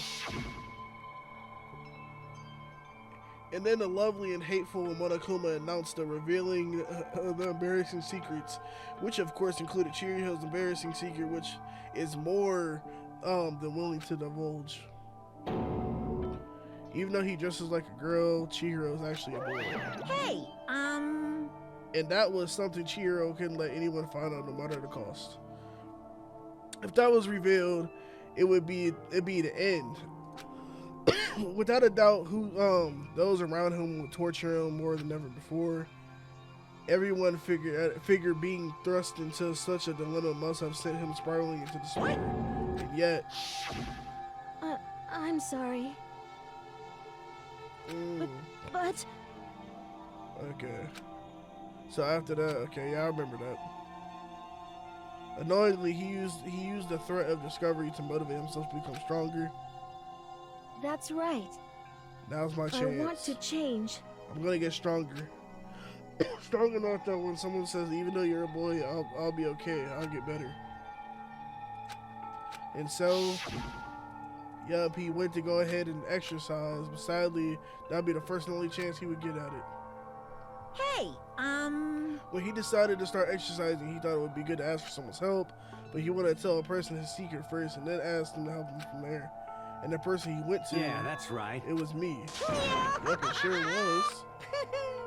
A: And then the lovely and hateful Monokuma announced the revealing the embarrassing secrets, which of course included Chihiro's embarrassing secret, which is more than willing to divulge. Even though he dresses like a girl, Chihiro is actually a boy.
C: Hey,
A: And that was something Chihiro couldn't let anyone find out no matter the cost. If that was revealed, it'd be the end. Without a doubt, those around him would torture him more than ever before. Everyone figured being thrust into such a dilemma must have sent him spiraling into despair. And yet,
G: I'm sorry. But
A: okay. So after that, okay, yeah, I remember that. Annoyingly, he used the threat of discovery to motivate himself to become stronger.
G: that's right.
A: Now's my chance.
G: I want to change.
A: I'm gonna get stronger. Strong enough that when someone says, even though you're a boy, I'll be okay. I'll get better. And so, yup, he went to go ahead and exercise, but sadly, that'd be the first and only chance he would get at it.
C: hey,
A: When he decided to start exercising, he thought it would be good to ask for someone's help, but he wanted to tell a person his secret first and then ask them to help him from there. And the person he went to,
J: Yeah, that's right.
A: it was me. Yep, it sure was.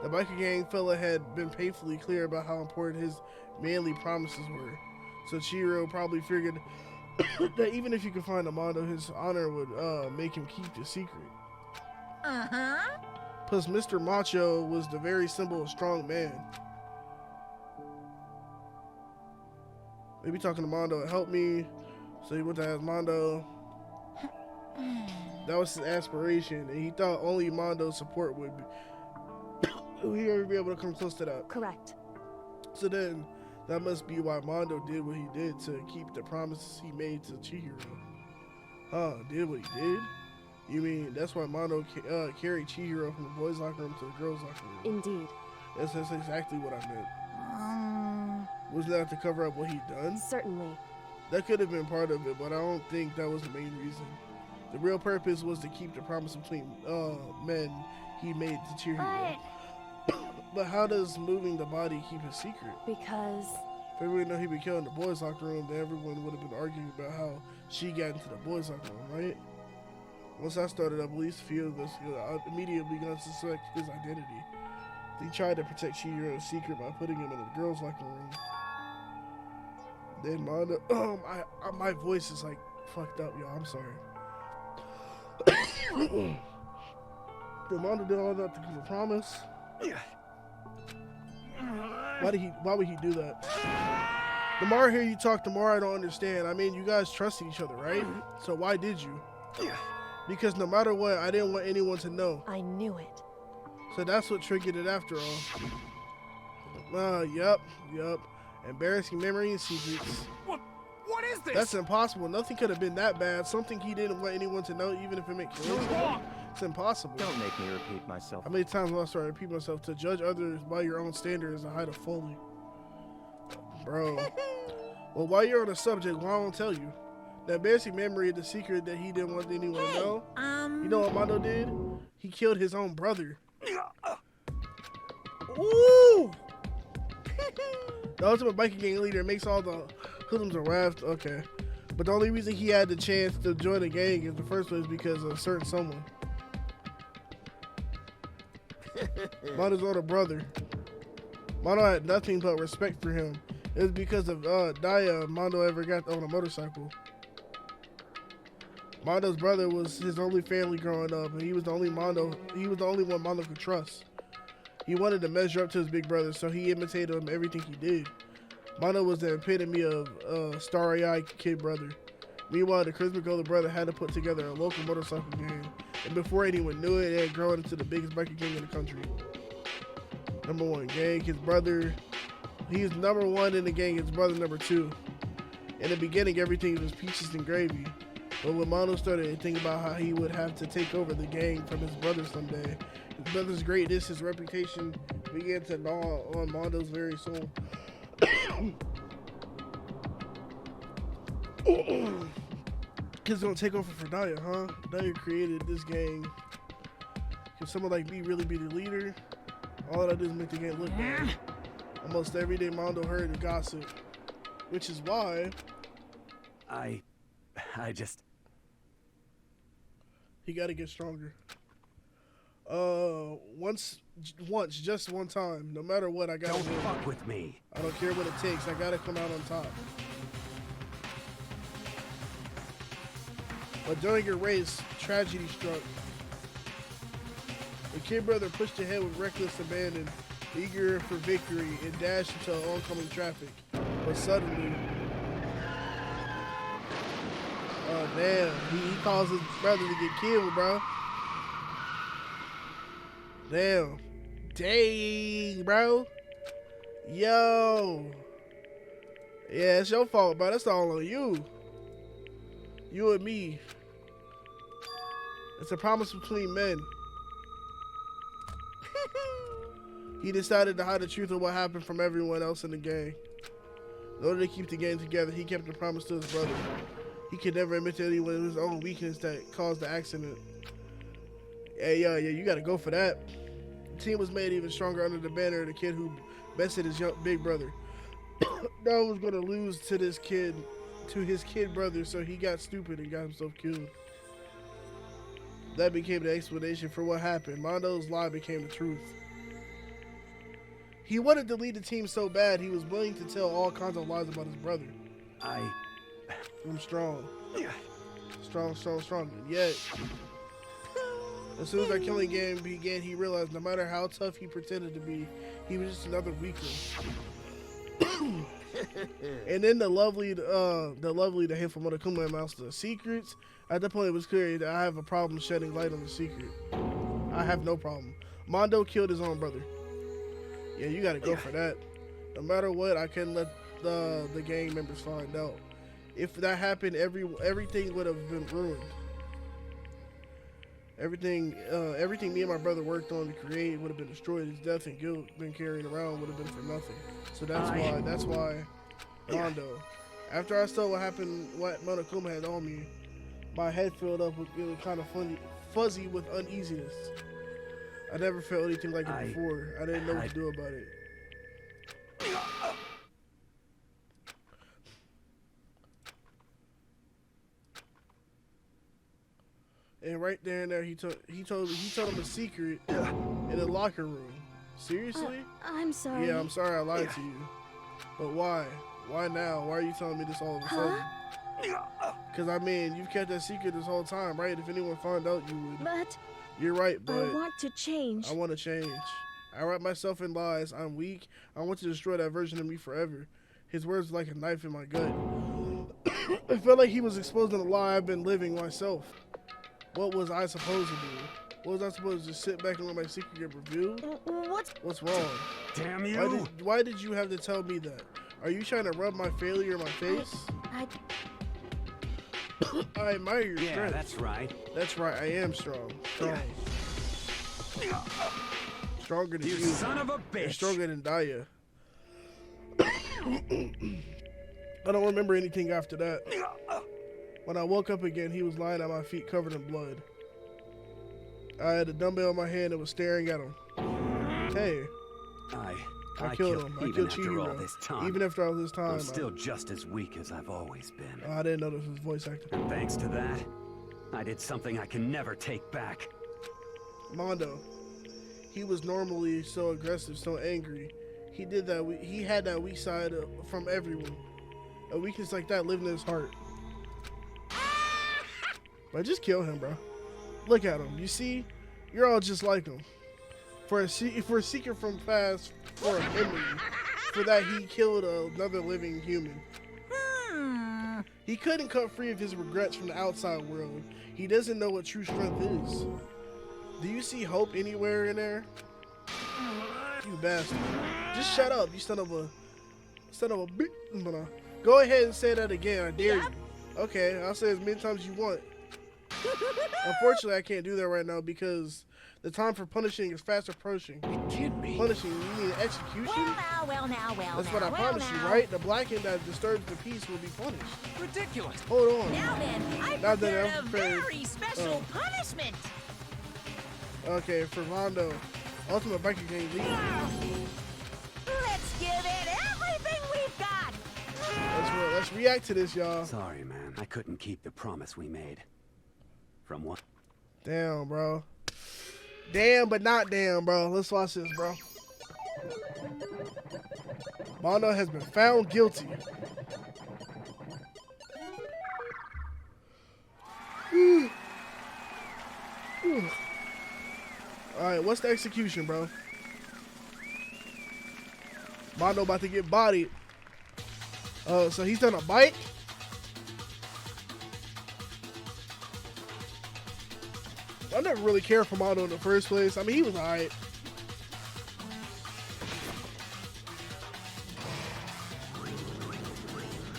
A: The biker gang fella had been painfully clear about how important his manly promises were. So Chihiro probably figured that even if you could find a Mondo, his honor would make him keep the secret.
C: uh-huh.
A: Plus, Mr. Macho was the very symbol of strong man. Maybe talking to Mondo would help me, so he went to ask Mondo. That was his aspiration, and he thought only Mondo's support would he'd ever be able to come close to that.
L: Correct.
A: So then, that must be why Mondo did what he did to keep the promises he made to Chihiro. Did what he did? You mean that's why Mondo carried Chihiro from the boys' locker room to the girls' locker room?
L: Indeed.
A: That's exactly what I meant. Wasn't that to cover up what he'd done?
L: Certainly.
A: That could have been part of it, but I don't think that was the main reason. The real purpose was to keep the promise between men he made to Chihiro. But how does moving the body keep his secret?
L: Because
A: If everyone knew he'd be killed in the boys' locker room, then everyone would have been arguing about how she got into the boys' locker room, right? Once I started, I believe a few of us immediately began to suspect his identity. They tried to protect Chihiro's secret by putting him in the girls' locker room. Then Mondo, my voice is like fucked up, y'all. I'm sorry. Then Mondo did all that to keep a promise. Why would he do that? The more I hear you talk, the more I don't understand. I mean, you guys trusted each other, right? So why did you? Because no matter what, I didn't want anyone to know.
L: I knew it.
A: So that's what triggered it after all. Yup. Embarrassing memory and secrets.
E: What is this?
A: That's impossible. Nothing could have been that bad. Something he didn't want anyone to know, even if it meant killing someone. It's impossible.
I: Don't make me repeat myself.
A: How many times will I start to repeat myself? To judge others by your own standards is a height of folly. Bro. Well, while you're on the subject, well, I won't tell you. The embarrassing memory of the secret that he didn't want anyone to know. You know what Mondo did? He killed his own brother. Ooh! The ultimate biking gang leader makes all the hoodlums and raft. Okay. But the only reason he had the chance to join the gang in the first place because of a certain someone. Mondo's older brother. Mondo had nothing but respect for him. It was because of Daya Mondo ever got on a motorcycle. Mondo's brother was his only family growing up, and he was the only one Mondo could trust. He wanted to measure up to his big brother, so he imitated him everything he did. Mondo was the epitome of starry-eyed kid brother. Meanwhile, the charismatic older brother had to put together a local motorcycle gang, and before anyone knew it, it had grown into the biggest biker gang in the country. Number 1 gang, his brother. He's number 1 in the gang, his brother number 2. In the beginning, everything was peaches and gravy. But when Mondo started thinking about how he would have to take over the gang from his brother someday, his brother's greatness, his reputation began to gnaw on Mondo's very soul. Kids gonna take over for Daya, huh? Daya created this gang. Can someone like me really be the leader? All I do is make the gang look bad. Almost every day Mondo heard the gossip, which is why
J: I just...
A: He gotta get stronger. Once, just one time. No matter what, I gotta
J: Don't
A: win.
J: fuck with me.
A: I don't care what it takes. I gotta come out on top. But during a race, tragedy struck. The kid brother pushed ahead with reckless abandon, eager for victory, and dashed into oncoming traffic. But suddenly, oh damn, he caused his brother to get killed, bro. Damn. Dang, bro. Yo. Yeah, it's your fault, bro. That's all on you. You and me. It's a promise between men. He decided to hide the truth of what happened from everyone else in the gang. In order to keep the gang together, he kept the promise to his brother. He could never admit to anyone his own weakness that caused the accident. Hey, yeah, you gotta go for that. The team was made even stronger under the banner of the kid who bested his big brother. No one was gonna lose to his kid brother, so he got stupid and got himself killed. That became the explanation for what happened. Mondo's lie became the truth. He wanted to lead the team so bad, he was willing to tell all kinds of lies about his brother. I'm strong. Strong. And yet, as soon as our killing game began, he realized no matter how tough he pretended to be, he was just another weakling. And then the lovely, the hateful Monokuma announced the secrets. At that point, it was clear that I have a problem shedding light on the secret. I have no problem. Mondo killed his own brother. Yeah, you gotta go for that. No matter what, I couldn't let the gang members find out. If that happened, everything would have been ruined. Everything me and my brother worked on to create would have been destroyed. His death and guilt been carried around would have been for nothing. So that's why Mondo. After I saw what Monokuma had on me, my head filled up with feeling kind of fuzzy with uneasiness. I never felt anything like it before. I didn't know what to do about it. And right there and there, he told him a secret in the locker room. Seriously?
H: I'm sorry.
A: Yeah, I'm sorry I lied to you. But why? Why now? Why are you telling me this all of a sudden? Because, I mean, you've kept that secret this whole time, right? If anyone found out, you would.
H: But...
A: You're right, but...
H: I want to change.
A: I want to change. I wrap myself in lies. I'm weak. I want to destroy that version of me forever. His words were like a knife in my gut. I felt like he was exposing a lie I've been living myself. What was I supposed to do? Was I supposed to just sit back and let my secret get revealed? What's wrong?
J: Damn you!
A: Why did you have to tell me that? Are you trying to rub my failure in my face? I admire your strength.
J: Yeah, that's right.
A: That's right, I am strong. Stronger than you.
J: You son of a bitch!
A: You're stronger than Daya. I don't remember anything after that. When I woke up again, he was lying at my feet covered in blood. I had a dumbbell in my hand and was staring at him. Hey.
J: I
A: killed him. I killed
J: after all
A: Chihiro.
J: this time.
A: Even after all this time.
J: I'm still just as weak as I've always been.
A: I didn't know this was voice acting.
J: And thanks to that, I did something I can never take back.
A: Mondo. He was normally so aggressive, so angry. He had that weak side from everyone. A weakness like that lived in his heart. But just kill him, bro. Look at him. You see? You're all just like him. For a secret from past, for a memory, for that he killed another living human. He couldn't cut free of his regrets from the outside world. He doesn't know what true strength is. Do you see hope anywhere in there? You bastard. Just shut up, you son of a bitch. Go ahead and say that again, I dare you. Okay, I'll say as many times as you want. Unfortunately, I can't do that right now because the time for punishing is fast approaching. Punishing, you mean execution?
C: Well now.
A: That's what I promised you, right? The blackened that disturbs the peace will be punished.
B: Ridiculous.
A: Hold on.
C: Now then, I
A: Now that
C: prepared
A: I'm
C: a
A: prepared.
C: very special punishment.
A: Okay, for Mondo, Ultimate Biker Gang lead.
C: Let's give it everything we've got.
A: Let's react to this, y'all.
J: Sorry, man. I couldn't keep the promise we made. From what?
A: Damn, bro. Damn, but not damn, bro. Let's watch this, bro. Mondo has been found guilty. Alright, what's the execution, bro? Mondo about to get bodied. Oh, so he's done a bite? I never really cared for Mondo in the first place. I mean, he was alright.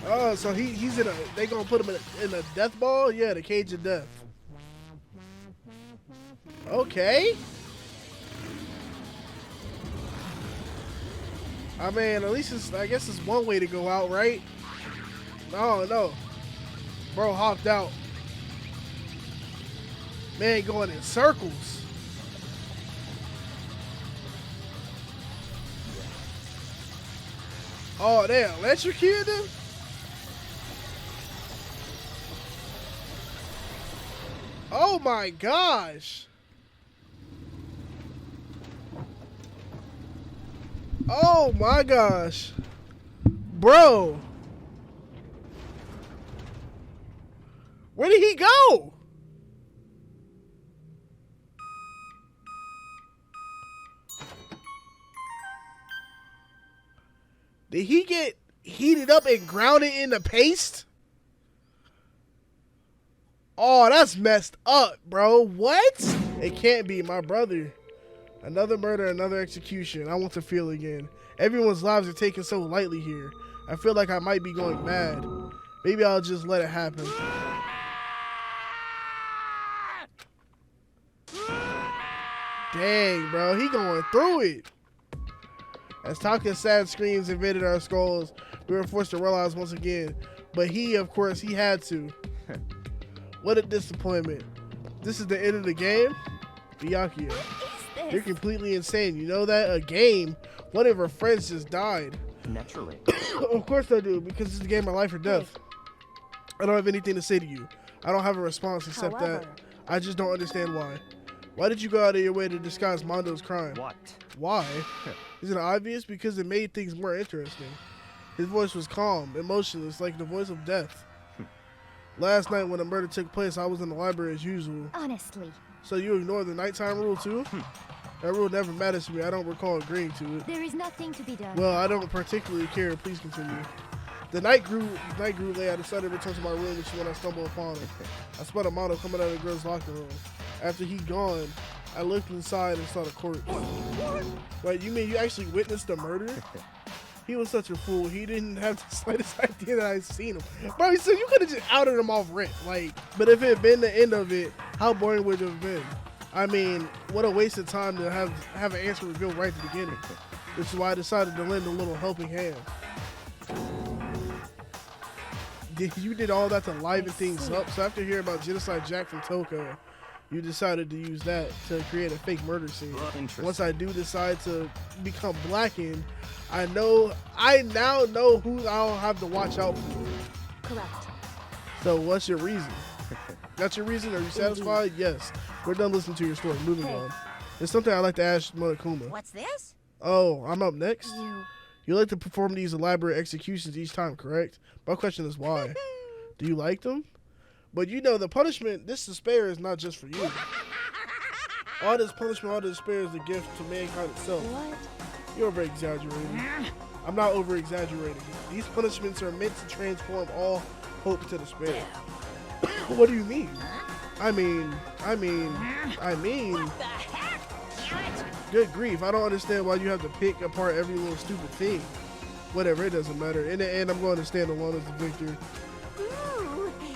A: Oh, so he's in a. They gonna put him in a death ball? Yeah, the cage of death. Okay. I mean, at least I guess it's one way to go out, right? No. Bro hopped out. Man going in circles. Oh, they electrocuted him? Oh my gosh. Oh my gosh. Bro. Where did he go? Did he get heated up and grounded in the paste? Oh, that's messed up, bro. What? It can't be, my brother. Another murder, another execution. I want to feel again. Everyone's lives are taken so lightly here. I feel like I might be going mad. Maybe I'll just let it happen. Dang, bro. He going through it. As Taka's sad screams invaded our skulls, we were forced to realize once again. But he, of course, he had to. What a disappointment. This is the end of the game? Byakuya. You're completely insane. You know that? A game? One of her friends just died.
F: Naturally.
A: Of course I do, because it's a game of life or death. I don't have anything to say to you. I don't have a response except that I just don't understand why. Why did you go out of your way to disguise Mondo's crime?
I: What?
A: Why? Isn't it obvious? Because it made things more interesting. His voice was calm, emotionless, like the voice of death. Last night when the murder took place, I was in the library as usual.
G: Honestly.
A: So you ignore the nighttime rule too? That rule never matters to me. I don't recall agreeing to it.
G: There is nothing to be done.
A: Well, I don't particularly care. Please continue. The night grew late. I decided to return to my room, which is when I stumbled upon him. I spotted Mondo coming out of the girl's locker room. After he'd gone, I looked inside and saw the corpse. Wait, you mean you actually witnessed the murder? He was such a fool. He didn't have the slightest idea that I'd seen him. Bro, so you could have just outed him off rip. Like, but if it had been the end of it, how boring would it have been? I mean, what a waste of time to have an answer revealed right at the beginning. Which is why I decided to lend a little helping hand. you did all that to liven things up. So after hearing about Genocide Jack from Toko, you decided to use that to create a fake murder scene. Once I do decide to become blackened, I now know who I'll have to watch out for.
L: Correct.
A: So what's your reason? That's your reason? Are you satisfied? Yes. We're done listening to your story. Moving on. There's something I'd like to ask Monokuma.
C: What's this?
A: Oh, I'm up next? You like to perform these elaborate executions each time, correct? My question is why? Do you like them? But you know, the punishment, this despair is not just for you. All this punishment, all this despair is a gift to mankind itself.
L: What?
A: You're over-exaggerating. I'm not over-exaggerating. These punishments are meant to transform all hope to despair. What do you mean? I mean.
C: What the heck? Damn it!
A: Good grief, I don't understand why you have to pick apart every little stupid thing. Whatever, it doesn't matter. In the end, I'm going to stand alone as the victor.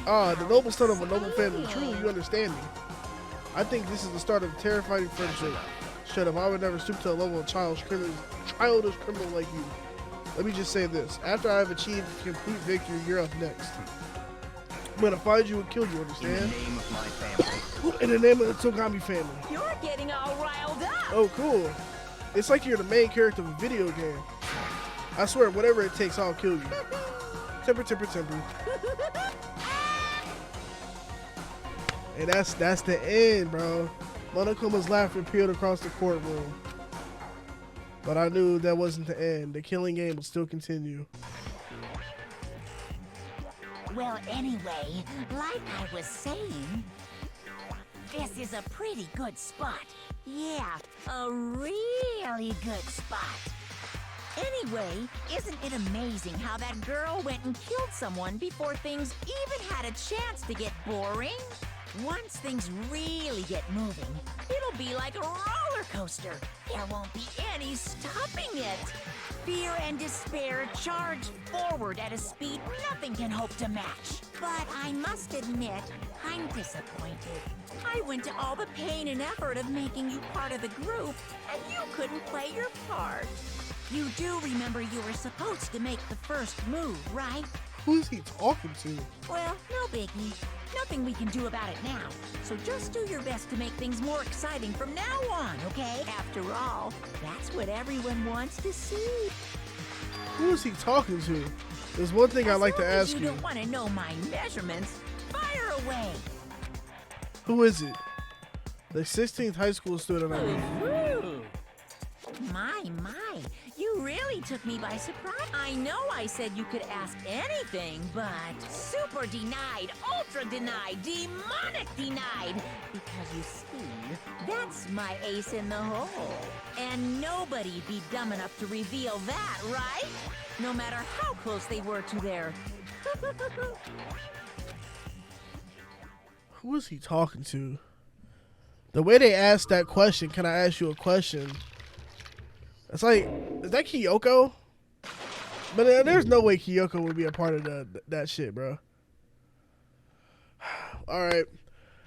A: The noble son of a noble family. Truly, you understand me. I think this is the start of a terrifying friendship. Shut up, I would never stoop to a level of childish criminal like you. Let me just say this. After I've achieved complete victory, you're up next. I'm gonna find you and kill you, understand?
I: In the name of my family.
A: In the name of the Togami family.
D: You're getting all riled up.
A: Oh, cool. It's like you're the main character of a video game. I swear, whatever it takes, I'll kill you. Temper. And that's the end, bro. Monokuma's laughter peeled across the courtroom. But I knew that wasn't the end. The killing game would still continue.
C: Well, anyway, like I was saying, this is a pretty good spot. Yeah, a really good spot. Anyway, isn't it amazing how that girl went and killed someone before things even had a chance to get boring? Once things really get moving, it'll be like a roller coaster. There won't be any stopping it. Fear and despair charge forward at a speed nothing can hope to match. But I must admit, I'm disappointed. I went to all the pain and effort of making you part of the group, and you couldn't play your part. You do remember you were supposed to make the first move, right?
A: Who's he talking to?
C: Well, no biggie. Nothing we can do about it now. So just do your best to make things more exciting from now on, okay? After all, that's what everyone wants to see.
A: Who is he talking to? There's one thing I'd like to ask you.
C: You don't want to know my measurements. Fire away.
A: Who is it? The 16th high school student I mean.
C: My. You really took me by surprise. I know I said you could ask anything, but super denied, ultra denied, demonic denied. Because you see, that's my ace in the hole. And nobody'd be dumb enough to reveal that, right? No matter how close they were to their...
A: Who is he talking to? The way they asked that question, can I ask you a question? It's like, is that Kyoko? But there's no way Kyoko would be a part of that shit, bro. Alright.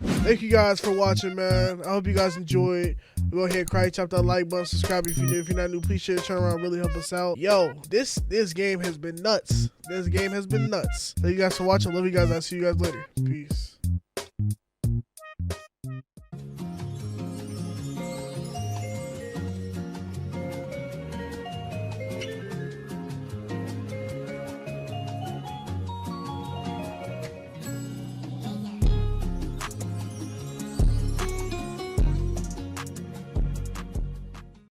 A: Thank you guys for watching, man. I hope you guys enjoyed. Go ahead, chop that like button, subscribe if you're new. If you're not new, please share, turn around, really help us out. Yo, this game has been nuts. This game has been nuts. Thank you guys for watching. Love you guys. I'll see you guys later. Peace.